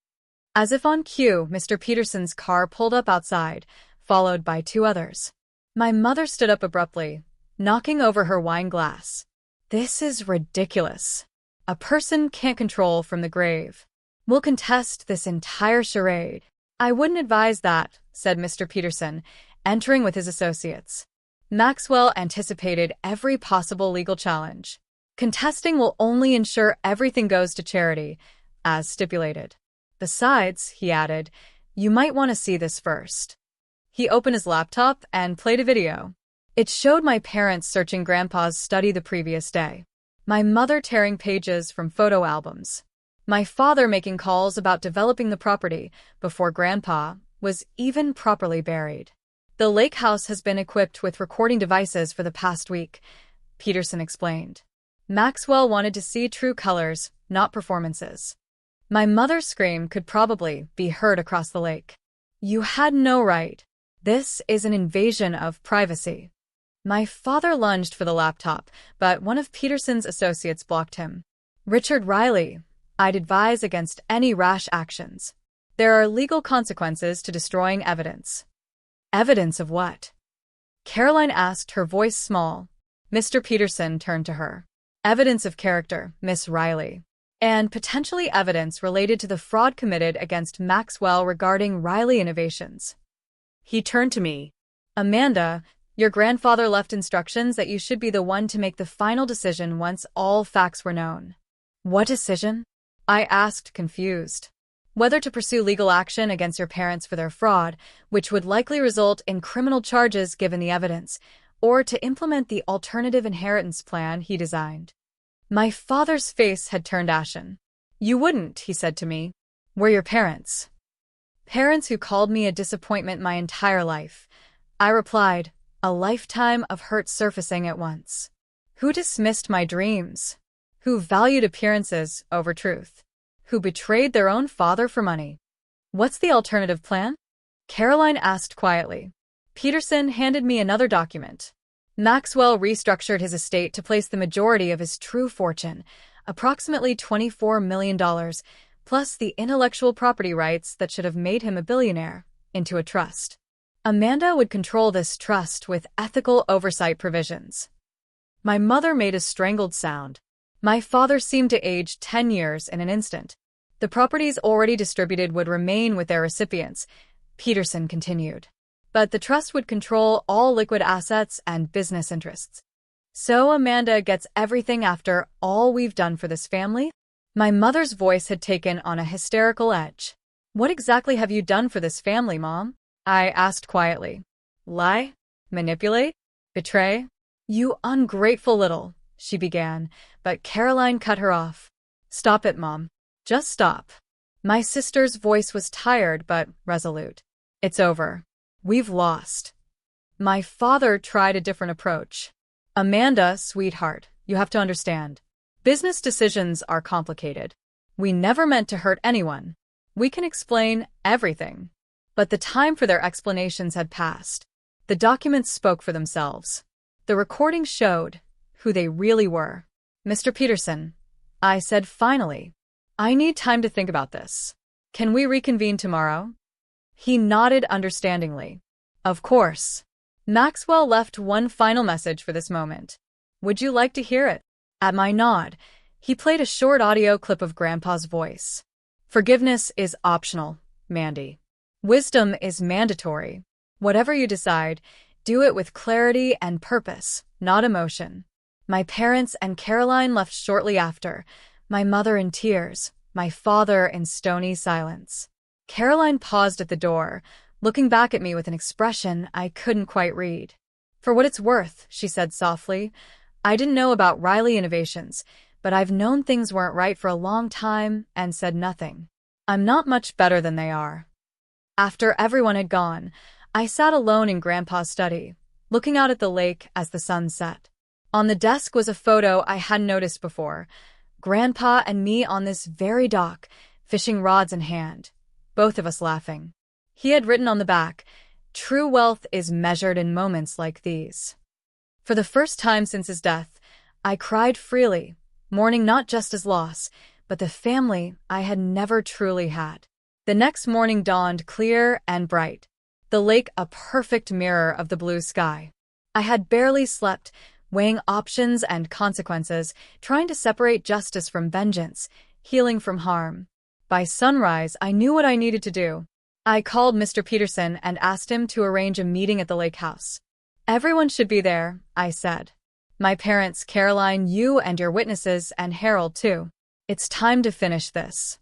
As if on cue, Mr. Peterson's car pulled up outside, followed by 2 others. My mother stood up abruptly, knocking over her wine glass. This is ridiculous. A person can't control from the grave. We'll contest this entire charade. I wouldn't advise that, said Mr. Peterson, entering with his associates. Maxwell anticipated every possible legal challenge. Contesting will only ensure everything goes to charity, as stipulated. Besides, he added, you might want to see this first. He opened his laptop and played a video. It showed my parents searching Grandpa's study the previous day. My mother tearing pages from photo albums. My father making calls about developing the property before Grandpa was even properly buried. The lake house has been equipped with recording devices for the past week, Peterson explained. Maxwell wanted to see true colors, not performances. My mother's scream could probably be heard across the lake. You had no right. This is an invasion of privacy. My father lunged for the laptop, but one of Peterson's associates blocked him. Richard Riley, I'd advise against any rash actions. There are legal consequences to destroying evidence. Evidence of what? Caroline asked, her voice small. Mr. Peterson turned to her. Evidence of character, Miss Riley. And potentially evidence related to the fraud committed against Maxwell regarding Riley Innovations. He turned to me. Amanda, your grandfather left instructions that you should be the one to make the final decision once all facts were known. What decision? I asked, confused. Whether to pursue legal action against your parents for their fraud, which would likely result in criminal charges given the evidence, or to implement the alternative inheritance plan he designed. My father's face had turned ashen. You wouldn't, he said to me. We're your parents. Parents who called me a disappointment my entire life. I replied, a lifetime of hurt surfacing at once. Who dismissed my dreams? Who valued appearances over truth? Who betrayed their own father for money? What's the alternative plan? Caroline asked quietly. Peterson handed me another document. Maxwell restructured his estate to place the majority of his true fortune, approximately $24 million, plus the intellectual property rights that should have made him a billionaire, into a trust. Amanda would control this trust with ethical oversight provisions. My mother made a strangled sound. My father seemed to age 10 years in an instant. The properties already distributed would remain with their recipients, Peterson continued. But the trust would control all liquid assets and business interests. So Amanda gets everything after all we've done for this family? My mother's voice had taken on a hysterical edge. What exactly have you done for this family, Mom? I asked quietly. Lie? Manipulate? Betray? You ungrateful little, she began, but Caroline cut her off. Stop it, Mom. Just stop. My sister's voice was tired but resolute. It's over. We've lost. My father tried a different approach. Amanda, sweetheart, you have to understand. Business decisions are complicated. We never meant to hurt anyone. We can explain everything. But the time for their explanations had passed. The documents spoke for themselves. The recording showed who they really were. Mr. Peterson, I said finally, I need time to think about this. Can we reconvene tomorrow? He nodded understandingly. Of course. Maxwell left one final message for this moment. Would you like to hear it? At my nod, he played a short audio clip of Grandpa's voice. Forgiveness is optional, Mandy. Wisdom is mandatory. Whatever you decide, do it with clarity and purpose, not emotion. My parents and Caroline left shortly after, my mother in tears, my father in stony silence. Caroline paused at the door, looking back at me with an expression I couldn't quite read. For what it's worth, she said softly, I didn't know about Riley Innovations, but I've known things weren't right for a long time and said nothing. I'm not much better than they are. After everyone had gone, I sat alone in Grandpa's study, looking out at the lake as the sun set. On the desk was a photo I hadn't noticed before, Grandpa and me on this very dock, fishing rods in hand, both of us laughing. He had written on the back, "True wealth is measured in moments like these." For the first time since his death, I cried freely, mourning not just his loss, but the family I had never truly had. The next morning dawned clear and bright, the lake a perfect mirror of the blue sky. I had barely slept, weighing options and consequences, trying to separate justice from vengeance, healing from harm. By sunrise, I knew what I needed to do. I called Mr. Peterson and asked him to arrange a meeting at the lake house. Everyone should be there, I said. My parents, Caroline, you and your witnesses, and Harold too. It's time to finish this.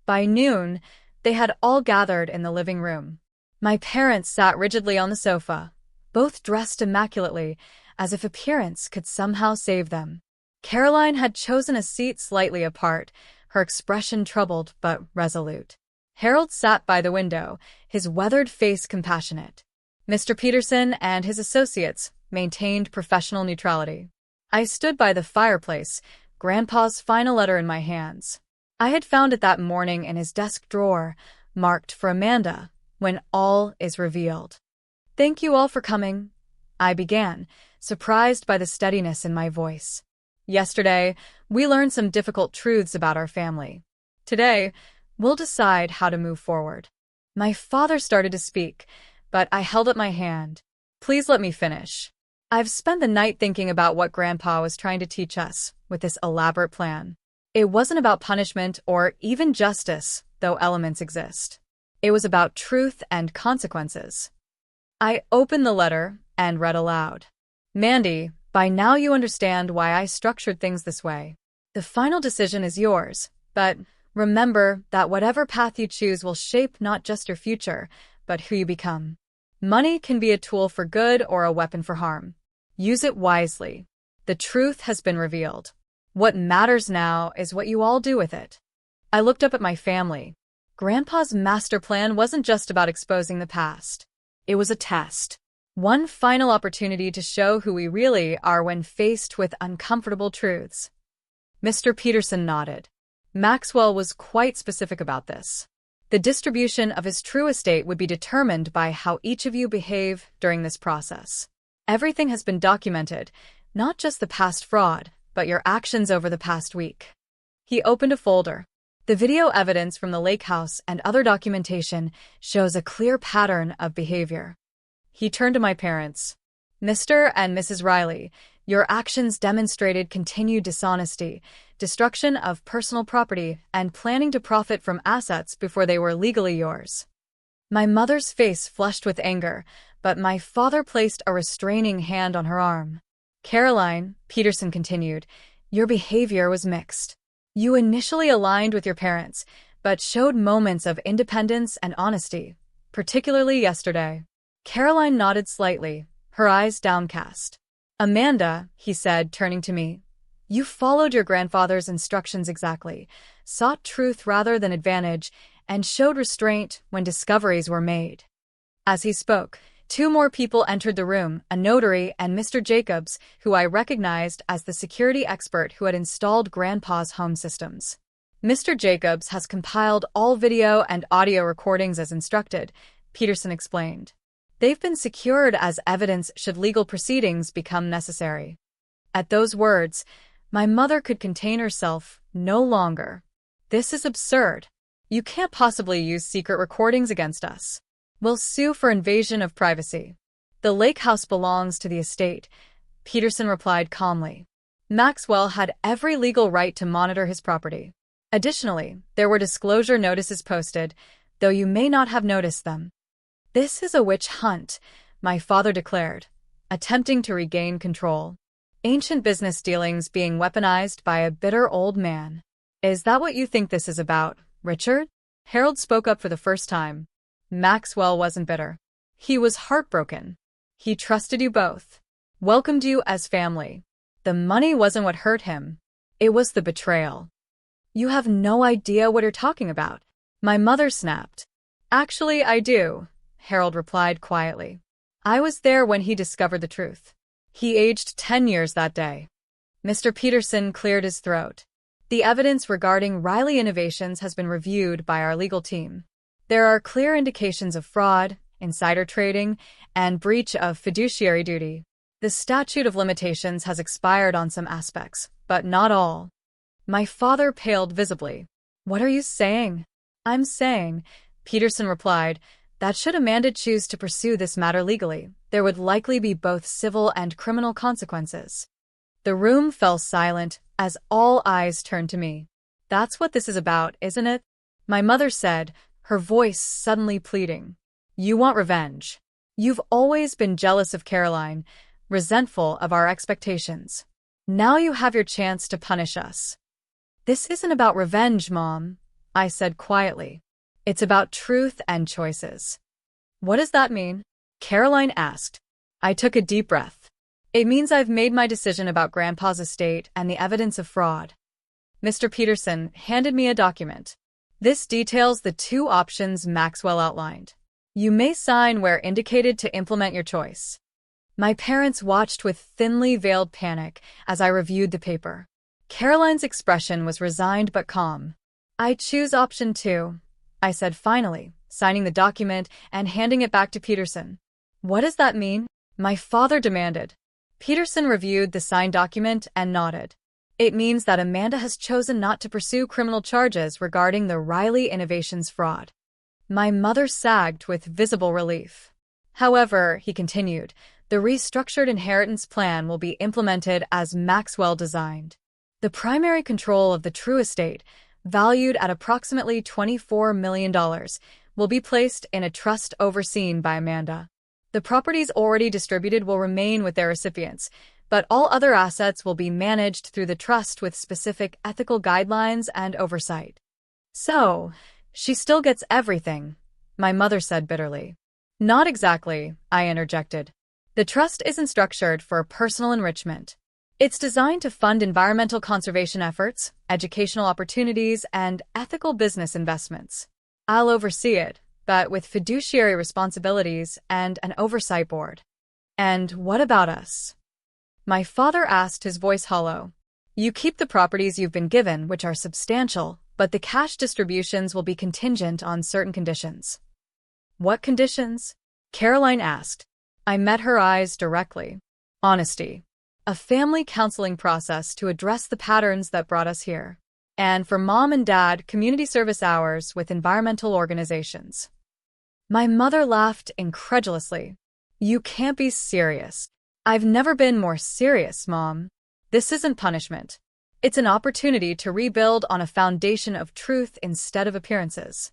By noon, they had all gathered in the living room. My parents sat rigidly on the sofa, both dressed immaculately, as if appearance could somehow save them. Caroline had chosen a seat slightly apart, her expression troubled but resolute. Harold sat by the window, his weathered face compassionate. Mr. Peterson and his associates maintained professional neutrality. I stood by the fireplace, Grandpa's final letter in my hands. I had found it that morning in his desk drawer, marked for Amanda, when all is revealed. "Thank you all for coming," I began, surprised by the steadiness in my voice. "Yesterday, we learned some difficult truths about our family. Today, we'll decide how to move forward." My father started to speak, but I held up my hand. "Please let me finish. I've spent the night thinking about what Grandpa was trying to teach us with this elaborate plan. It wasn't about punishment or even justice, though elements exist. It was about truth and consequences." I opened the letter and read aloud. "Mandy, by now you understand why I structured things this way. The final decision is yours, but remember that whatever path you choose will shape not just your future, but who you become. Money can be a tool for good or a weapon for harm. Use it wisely. The truth has been revealed. What matters now is what you all do with it." I looked up at my family. Grandpa's master plan wasn't just about exposing the past. It was a test. One final opportunity to show who we really are when faced with uncomfortable truths. Mr. Peterson nodded. Maxwell was quite specific about this. The distribution of his true estate would be determined by how each of you behave during this process. Everything has been documented, not just the past fraud, but your actions over the past week. He opened a folder. The video evidence from the lake house and other documentation shows a clear pattern of behavior. He turned to my parents. "Mr. and Mrs. Riley, your actions demonstrated continued dishonesty, destruction of personal property, and planning to profit from assets before they were legally yours." My mother's face flushed with anger, but my father placed a restraining hand on her arm. "Caroline," Peterson continued, "your behavior was mixed. You initially aligned with your parents, but showed moments of independence and honesty, particularly yesterday." Caroline nodded slightly, her eyes downcast. "Amanda," he said, turning to me, "you followed your grandfather's instructions exactly, sought truth rather than advantage, and showed restraint when discoveries were made." As he spoke, two more people entered the room, a notary and Mr. Jacobs, who I recognized as the security expert who had installed Grandpa's home systems. "Mr. Jacobs has compiled all video and audio recordings as instructed," Peterson explained. "They've been secured as evidence should legal proceedings become necessary." At those words, my mother could contain herself no longer. "This is absurd. You can't possibly use secret recordings against us. We'll sue for invasion of privacy." "The lake house belongs to the estate," Peterson replied calmly. "Maxwell had every legal right to monitor his property. Additionally, there were disclosure notices posted, though you may not have noticed them." "This is a witch hunt," my father declared, attempting to regain control. "Ancient business dealings being weaponized by a bitter old man. Is that what you think this is about, Richard?" Harold spoke up for the first time. Maxwell wasn't bitter. He was heartbroken. He trusted you both, welcomed you as family. The money wasn't what hurt him. It was the betrayal. "You have no idea what you're talking about," my mother snapped. "Actually, I do," Harold replied quietly. "I was there when he discovered the truth. He aged 10 years that day." Mr. Peterson cleared his throat. "The evidence regarding Riley Innovations has been reviewed by our legal team. There are clear indications of fraud, insider trading, and breach of fiduciary duty. The statute of limitations has expired on some aspects, but not all." My father paled visibly. "What are you saying?" "I'm saying," Peterson replied, "that should Amanda choose to pursue this matter legally, there would likely be both civil and criminal consequences." The room fell silent as all eyes turned to me. "That's what this is about, isn't it?" my mother said, her voice suddenly pleading. "You want revenge. You've always been jealous of Caroline, resentful of our expectations. Now you have your chance to punish us." "This isn't about revenge, Mom," I said quietly. "It's about truth and choices." "What does that mean?" Caroline asked. I took a deep breath. "It means I've made my decision about Grandpa's estate and the evidence of fraud. Mr. Peterson handed me a document. This details the two options Maxwell outlined. You may sign where indicated to implement your choice. My parents watched with thinly veiled panic as I reviewed the paper. Caroline's expression was resigned but calm. I choose option 2, I said finally, signing the document and handing it back to Peterson. What does that mean? My father demanded. Peterson reviewed the signed document and nodded. It means that Amanda has chosen not to pursue criminal charges regarding the Riley Innovations fraud. My mother sagged with visible relief. However, he continued, the restructured inheritance plan will be implemented as Maxwell designed. The primary control of the true estate, valued at approximately $24 million, will be placed in a trust overseen by Amanda. The properties already distributed will remain with their recipients, but all other assets will be managed through the trust with specific ethical guidelines and oversight. So, she still gets everything, my mother said bitterly. Not exactly, I interjected. The trust isn't structured for personal enrichment. It's designed to fund environmental conservation efforts, educational opportunities, and ethical business investments. I'll oversee it, but with fiduciary responsibilities and an oversight board. And what about us? My father asked, his voice hollow. You keep the properties you've been given, which are substantial, but the cash distributions will be contingent on certain conditions. What conditions? Caroline asked. I met her eyes directly. Honesty. A family counseling process to address the patterns that brought us here. And for Mom and Dad, community service hours with environmental organizations. My mother laughed incredulously. You can't be serious. I've never been more serious, Mom. This isn't punishment. It's an opportunity to rebuild on a foundation of truth instead of appearances.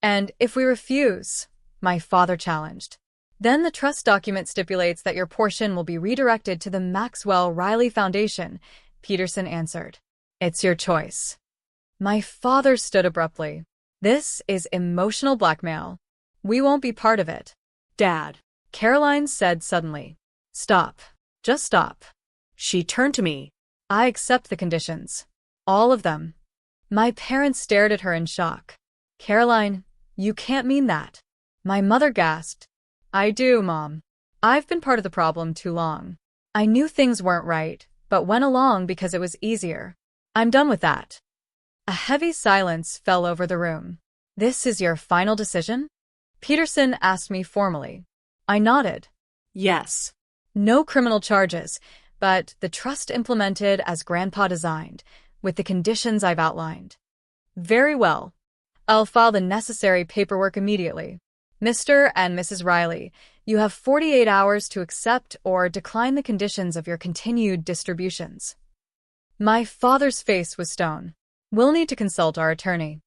And if we refuse, my father challenged, then the trust document stipulates that your portion will be redirected to the Maxwell Riley Foundation, Peterson answered. It's your choice. My father stood abruptly. This is emotional blackmail. We won't be part of it. Dad, Caroline said suddenly. Stop. Just stop. She turned to me. I accept the conditions. All of them. My parents stared at her in shock. Caroline, you can't mean that. My mother gasped. I do, Mom. I've been part of the problem too long. I knew things weren't right, but went along because it was easier. I'm done with that. A heavy silence fell over the room. This is your final decision? Peterson asked me formally. I nodded. Yes. No criminal charges, but the trust implemented as Grandpa designed, with the conditions I've outlined. Very well. I'll file the necessary paperwork immediately. Mr. and Mrs. Riley, you have 48 hours to accept or decline the conditions of your continued distributions. My father's face was stone. We'll need to consult our attorney.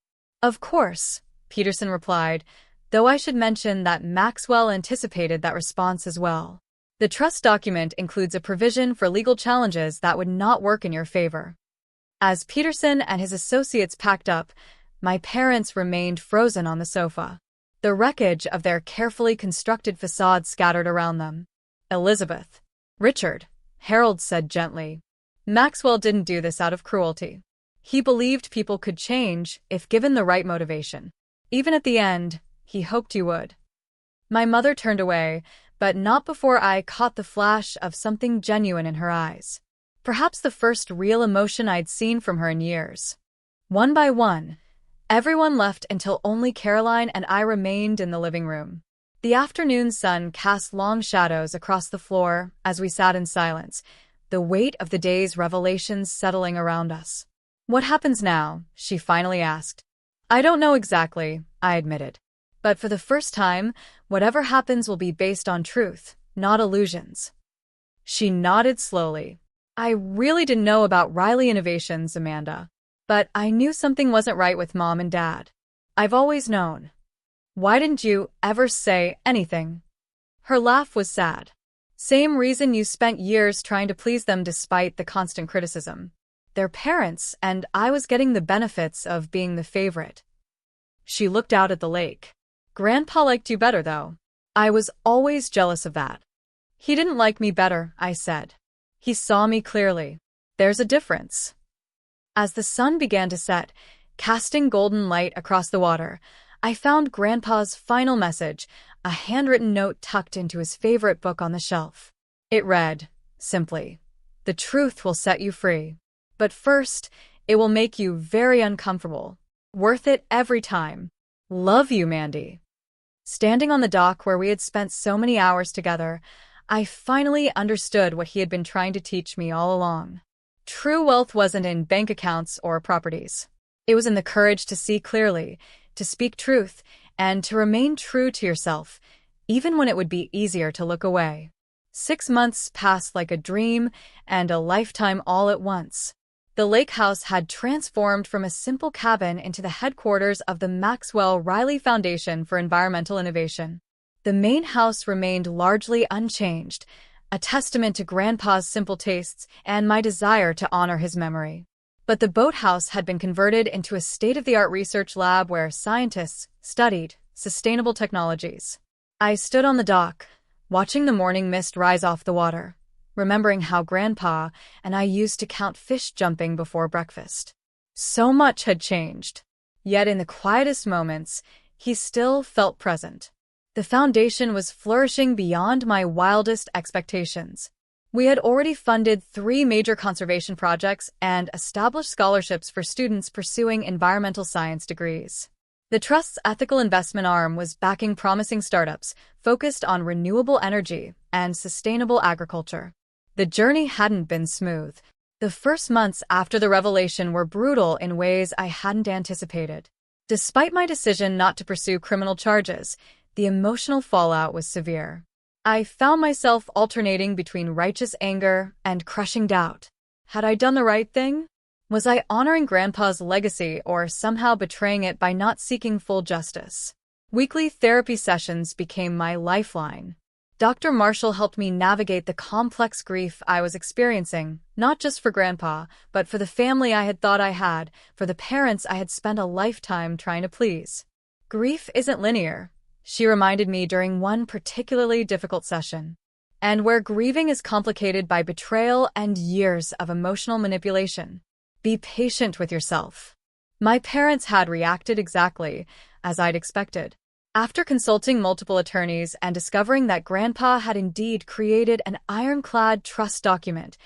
Of course, Peterson replied, though I should mention that Maxwell anticipated that response as well. The trust document includes a provision for legal challenges that would not work in your favor. As Peterson and his associates packed up, my parents remained frozen on the sofa, the wreckage of their carefully constructed facade scattered around them. Elizabeth. Richard, Harold said gently. Maxwell didn't do this out of cruelty. He believed people could change if given the right motivation. Even at the end, he hoped you would. My mother turned away, but not before I caught the flash of something genuine in her eyes. Perhaps the first real emotion I'd seen from her in years. One by one, everyone left until only Caroline and I remained in the living room. The afternoon sun cast long shadows across the floor as we sat in silence, the weight of the day's revelations settling around us. What happens now? She finally asked. I don't know exactly, I admitted. But for the first time, whatever happens will be based on truth, not illusions. She nodded slowly. I really didn't know about Riley Innovations, Amanda. But I knew something wasn't right with Mom and Dad. I've always known. Why didn't you ever say anything? Her laugh was sad. Same reason you spent years trying to please them despite the constant criticism. They're parents, and I was getting the benefits of being the favorite. She looked out at the lake. Grandpa liked you better, though. I was always jealous of that. He didn't like me better, I said. He saw me clearly. There's a difference. As the sun began to set, casting golden light across the water, I found Grandpa's final message, a handwritten note tucked into his favorite book on the shelf. It read, simply, "The truth will set you free. But first, it will make you very uncomfortable. Worth it every time. Love you, Mandy." Standing on the dock where we had spent so many hours together, I finally understood what he had been trying to teach me all along. True wealth wasn't in bank accounts or properties. It was in the courage to see clearly, to speak truth, and to remain true to yourself, even when it would be easier to look away. 6 months passed like a dream and a lifetime all at once. The lake house had transformed from a simple cabin into the headquarters of the Maxwell Riley Foundation for Environmental Innovation. The main house remained largely unchanged, a testament to Grandpa's simple tastes and my desire to honor his memory. But the boathouse had been converted into a state-of-the-art research lab where scientists studied sustainable technologies. I stood on the dock, watching the morning mist rise off the water, remembering how Grandpa and I used to count fish jumping before breakfast. So much had changed. Yet in the quietest moments, he still felt present. The foundation was flourishing beyond my wildest expectations. We had already funded 3 major conservation projects and established scholarships for students pursuing environmental science degrees. The Trust's ethical investment arm was backing promising startups focused on renewable energy and sustainable agriculture. The journey hadn't been smooth. The first months after the revelation were brutal in ways I hadn't anticipated. Despite my decision not to pursue criminal charges, the emotional fallout was severe. I found myself alternating between righteous anger and crushing doubt. Had I done the right thing? Was I honoring Grandpa's legacy or somehow betraying it by not seeking full justice? Weekly therapy sessions became my lifeline. Dr. Marshall helped me navigate the complex grief I was experiencing, not just for Grandpa, but for the family I had thought I had, for the parents I had spent a lifetime trying to please. Grief isn't linear, she reminded me during one particularly difficult session. And where grieving is complicated by betrayal and years of emotional manipulation, be patient with yourself. My parents had reacted exactly as I'd expected. After consulting multiple attorneys and discovering that Grandpa had indeed created an ironclad trust document,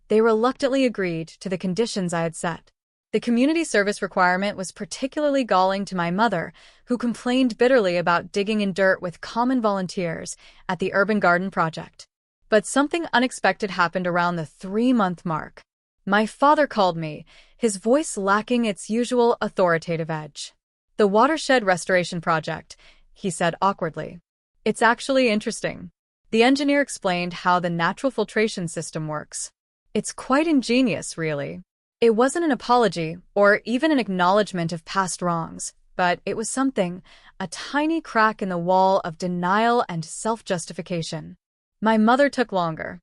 they reluctantly agreed to the conditions I had set. The community service requirement was particularly galling to my mother, who complained bitterly about digging in dirt with common volunteers at the Urban Garden Project. But something unexpected happened around the 3-month mark. My father called me, his voice lacking its usual authoritative edge. "The Watershed Restoration Project," he said awkwardly. "It's actually interesting." The engineer explained how the natural filtration system works. "It's quite ingenious, really." It wasn't an apology or even an acknowledgement of past wrongs, but it was something, a tiny crack in the wall of denial and self-justification. My mother took longer.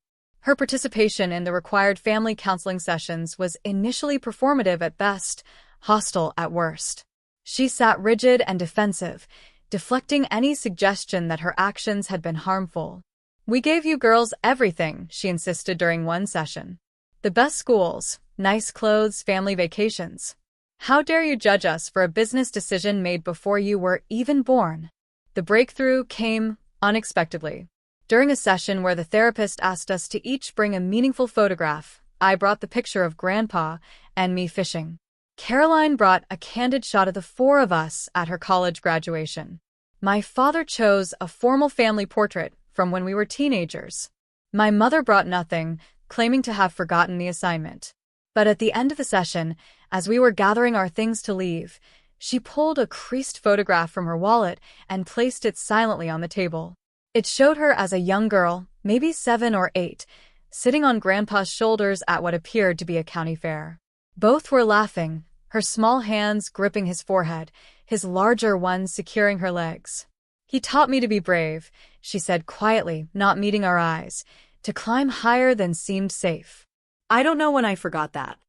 Her participation in the required family counseling sessions was initially performative at best, hostile at worst. She sat rigid and defensive, deflecting any suggestion that her actions had been harmful. "We gave you girls everything," she insisted during one session. "The best schools, nice clothes, family vacations. How dare you judge us for a business decision made before you were even born?" The breakthrough came unexpectedly. During a session where the therapist asked us to each bring a meaningful photograph, I brought the picture of Grandpa and me fishing. Caroline brought a candid shot of the 4 of us at her college graduation. My father chose a formal family portrait from when we were teenagers. My mother brought nothing, claiming to have forgotten the assignment. But at the end of the session, as we were gathering our things to leave, she pulled a creased photograph from her wallet and placed it silently on the table. It showed her as a young girl, maybe 7 or 8, sitting on Grandpa's shoulders at what appeared to be a county fair. Both were laughing, her small hands gripping his forehead, his larger ones securing her legs. "He taught me to be brave," she said quietly, not meeting our eyes, "to climb higher than seemed safe." I don't know when I forgot that.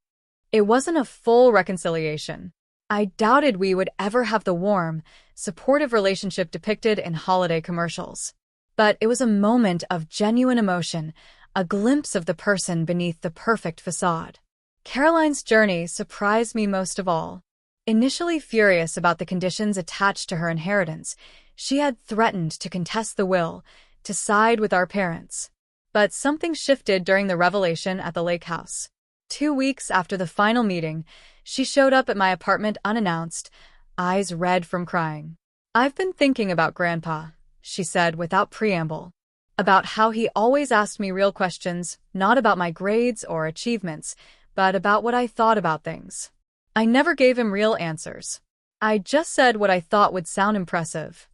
It wasn't a full reconciliation. I doubted we would ever have the warm, supportive relationship depicted in holiday commercials. But it was a moment of genuine emotion, a glimpse of the person beneath the perfect facade. Caroline's journey surprised me most of all. Initially furious about the conditions attached to her inheritance, she had threatened to contest the will, to side with our parents. But something shifted during the revelation at the lake house. 2 weeks after the final meeting, she showed up at my apartment unannounced, eyes red from crying. "I've been thinking about Grandpa," she said without preamble. "About how he always asked me real questions, not about my grades or achievements, but about what I thought about things. I never gave him real answers. I just said what I thought would sound impressive."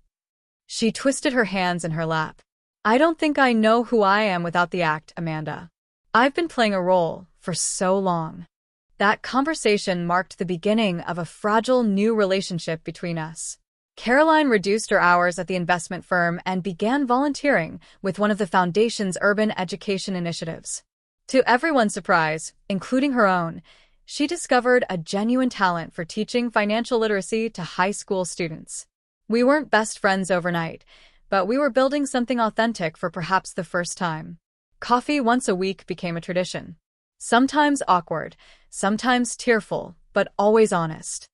She twisted her hands in her lap. "I don't think I know who I am without the act, Amanda. I've been playing a role for so long." That conversation marked the beginning of a fragile new relationship between us. Caroline reduced her hours at the investment firm and began volunteering with one of the Foundation's urban education initiatives. To everyone's surprise, including her own, she discovered a genuine talent for teaching financial literacy to high school students. We weren't best friends overnight, but we were building something authentic for perhaps the first time. Coffee once a week became a tradition. Sometimes awkward, sometimes tearful, but always honest.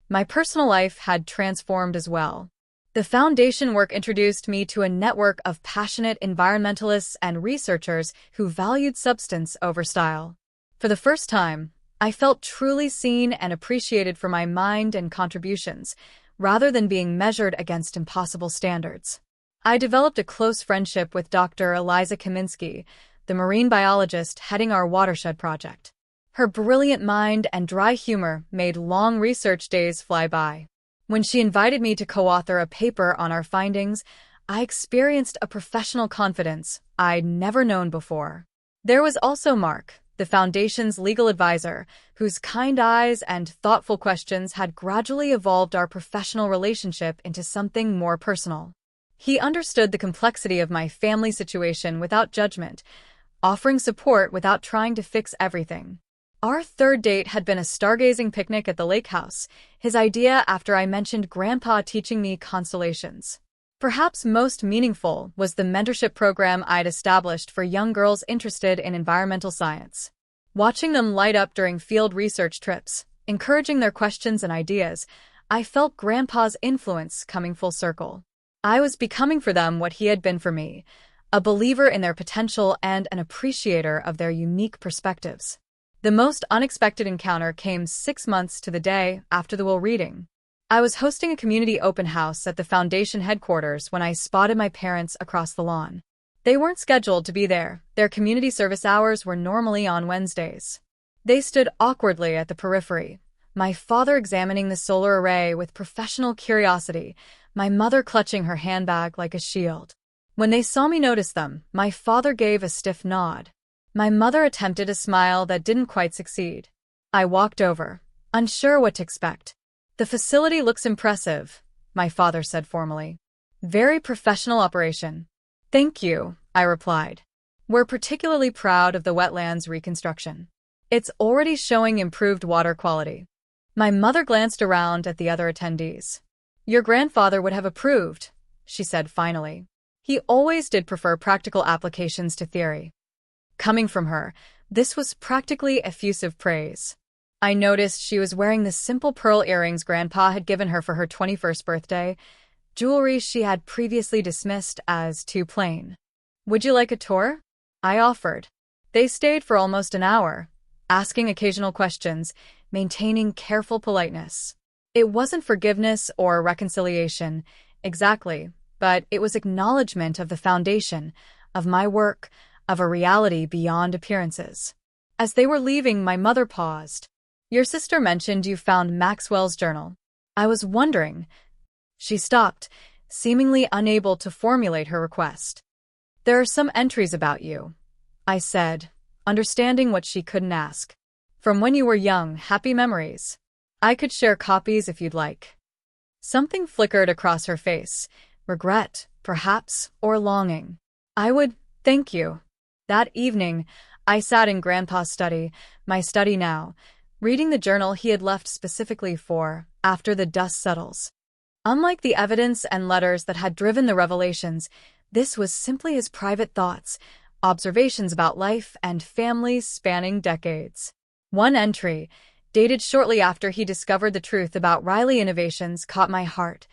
My personal life had transformed as well. The Foundation work introduced me to a network of passionate environmentalists and researchers who valued substance over style. For the first time, I felt truly seen and appreciated for my mind and contributions, rather than being measured against impossible standards. I developed a close friendship with Dr. Eliza Kaminsky, the marine biologist heading our watershed project. Her brilliant mind and dry humor made long research days fly by. When she invited me to co-author a paper on our findings, I experienced a professional confidence I'd never known before. There was also Mark, the Foundation's legal advisor, whose kind eyes and thoughtful questions had gradually evolved our professional relationship into something more personal. He understood the complexity of my family situation without judgment, offering support without trying to fix everything. Our third date had been a stargazing picnic at the lake house, his idea after I mentioned Grandpa teaching me constellations. Perhaps most meaningful was the mentorship program I'd established for young girls interested in environmental science. Watching them light up during field research trips, encouraging their questions and ideas, I felt Grandpa's influence coming full circle. I was becoming for them what he had been for me, a believer in their potential and an appreciator of their unique perspectives. The most unexpected encounter came 6 months to the day after the will reading. I was hosting a community open house at the Foundation headquarters when I spotted my parents across the lawn. They weren't scheduled to be there. Their community service hours were normally on Wednesdays. They stood awkwardly at the periphery, my father examining the solar array with professional curiosity, my mother clutching her handbag like a shield. When they saw me notice them, my father gave a stiff nod. My mother attempted a smile that didn't quite succeed. I walked over, unsure what to expect. "The facility looks impressive," my father said formally. "Very professional operation." "Thank you," I replied. "We're particularly proud of the wetlands reconstruction. It's already showing improved water quality." My mother glanced around at the other attendees. "Your grandfather would have approved," she said finally. "He always did prefer practical applications to theory." Coming from her, this was practically effusive praise. I noticed she was wearing the simple pearl earrings Grandpa had given her for her 21st birthday, jewelry she had previously dismissed as too plain. "Would you like a tour?" I offered. They stayed for almost an hour, asking occasional questions, maintaining careful politeness. It wasn't forgiveness or reconciliation, exactly, but it was acknowledgement of the Foundation, of my work, of a reality beyond appearances. As they were leaving, my mother paused. "Your sister mentioned you found Maxwell's journal. I was wondering." She stopped, seemingly unable to formulate her request. "There are some entries about you," I said, understanding what she couldn't ask. "From when you were young, happy memories. I could share copies if you'd like." Something flickered across her face, regret, perhaps, or longing. "I would, thank you." That evening, I sat in Grandpa's study, my study now, reading the journal he had left specifically for after the dust settles. Unlike the evidence and letters that had driven the revelations, this was simply his private thoughts, observations about life and family spanning decades. One entry, dated shortly after he discovered the truth about Riley Innovations, caught my heart.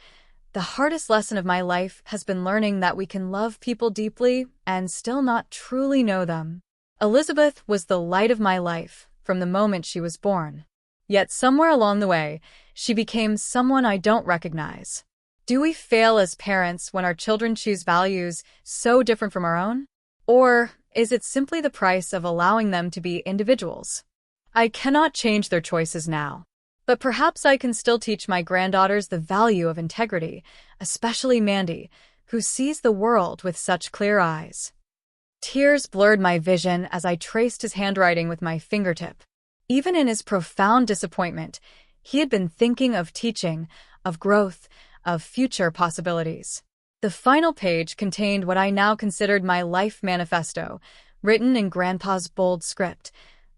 The hardest lesson of my life has been learning that we can love people deeply and still not truly know them. Elizabeth was the light of my life from the moment she was born. Yet somewhere along the way, she became someone I don't recognize. Do we fail as parents when our children choose values so different from our own? Or is it simply the price of allowing them to be individuals? I cannot change their choices now, but perhaps I can still teach my granddaughters the value of integrity, especially Mandy, who sees the world with such clear eyes. Tears blurred my vision as I traced his handwriting with my fingertip. Even in his profound disappointment, he had been thinking of teaching, of growth, of future possibilities. The final page contained what I now considered my life manifesto, written in Grandpa's bold script.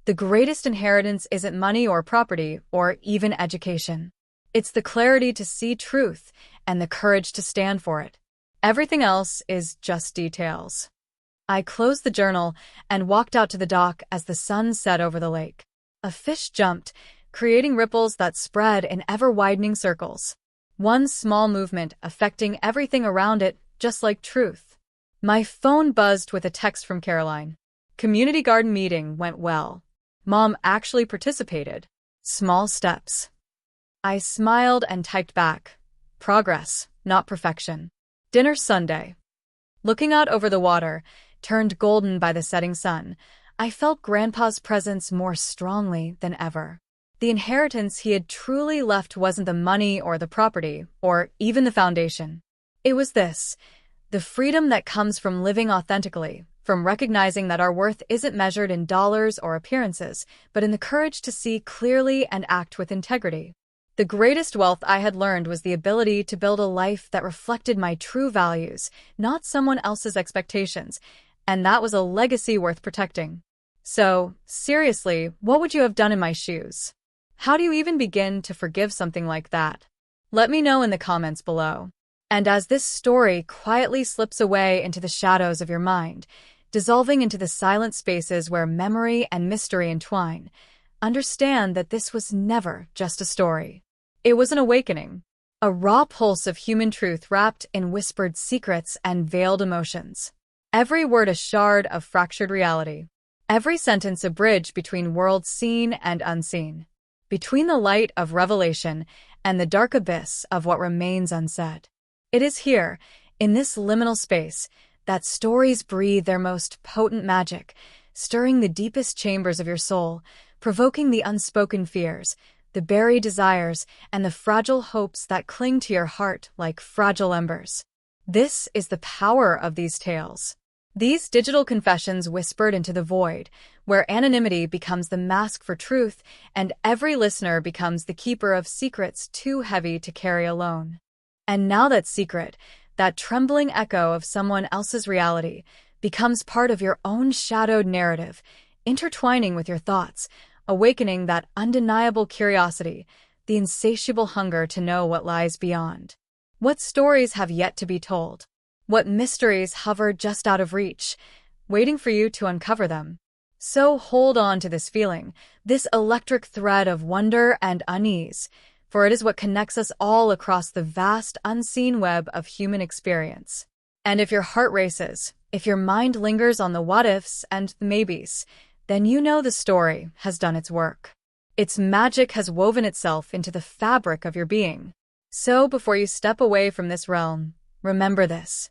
The greatest inheritance isn't money or property or even education. It's the clarity to see truth and the courage to stand for it. Everything else is just details. I closed the journal and walked out to the dock as the sun set over the lake. A fish jumped, creating ripples that spread in ever-widening circles. One small movement affecting everything around it, just like truth. My phone buzzed with a text from Caroline. Community garden meeting went well. Mom actually participated. Small steps. I smiled and typed back. Progress, not perfection. Dinner Sunday. Looking out over the water, turned golden by the setting sun, I felt Grandpa's presence more strongly than ever. The inheritance he had truly left wasn't the money or the property, or even the foundation. It was this, the freedom that comes from living authentically, from recognizing that our worth isn't measured in dollars or appearances, but in the courage to see clearly and act with integrity. The greatest wealth I had learned was the ability to build a life that reflected my true values, not someone else's expectations, and that was a legacy worth protecting. So, seriously, what would you have done in my shoes? How do you even begin to forgive something like that? Let me know in the comments below. And as this story quietly slips away into the shadows of your mind, dissolving into the silent spaces where memory and mystery entwine, understand that this was never just a story. It was an awakening, a raw pulse of human truth wrapped in whispered secrets and veiled emotions. Every word a shard of fractured reality. Every sentence a bridge between worlds seen and unseen. Between the light of revelation and the dark abyss of what remains unsaid. It is here, in this liminal space, that stories breathe their most potent magic, stirring the deepest chambers of your soul, provoking the unspoken fears, the buried desires, and the fragile hopes that cling to your heart like fragile embers. This is the power of these tales. These digital confessions whispered into the void, where anonymity becomes the mask for truth, and every listener becomes the keeper of secrets too heavy to carry alone. And now that secret, that trembling echo of someone else's reality, becomes part of your own shadowed narrative, intertwining with your thoughts, awakening that undeniable curiosity, the insatiable hunger to know what lies beyond. What stories have yet to be told? What mysteries hover just out of reach, waiting for you to uncover them? So hold on to this feeling, this electric thread of wonder and unease, for it is what connects us all across the vast, unseen web of human experience. And if your heart races, if your mind lingers on the what-ifs and the maybes, then you know the story has done its work. Its magic has woven itself into the fabric of your being. So before you step away from this realm, remember this.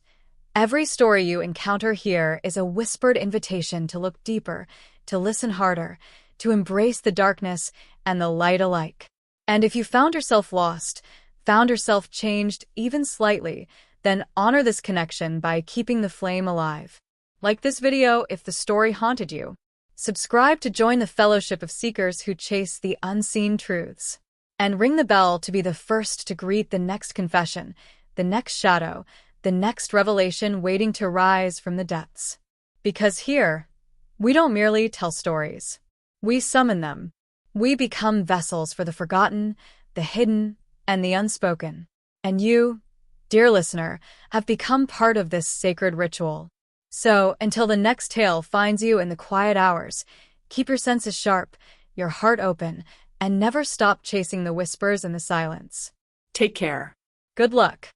Every story you encounter here is a whispered invitation to look deeper, to listen harder, to embrace the darkness and the light alike. And if you found yourself lost, found yourself changed even slightly, then honor this connection by keeping the flame alive. Like this video if the story haunted you. Subscribe to join the fellowship of seekers who chase the unseen truths. And ring the bell to be the first to greet the next confession, the next shadow, the next revelation waiting to rise from the depths. Because here, we don't merely tell stories. We summon them. We become vessels for the forgotten, the hidden, and the unspoken. And you, dear listener, have become part of this sacred ritual. So, until the next tale finds you in the quiet hours, keep your senses sharp, your heart open, and never stop chasing the whispers in the silence. Take care. Good luck.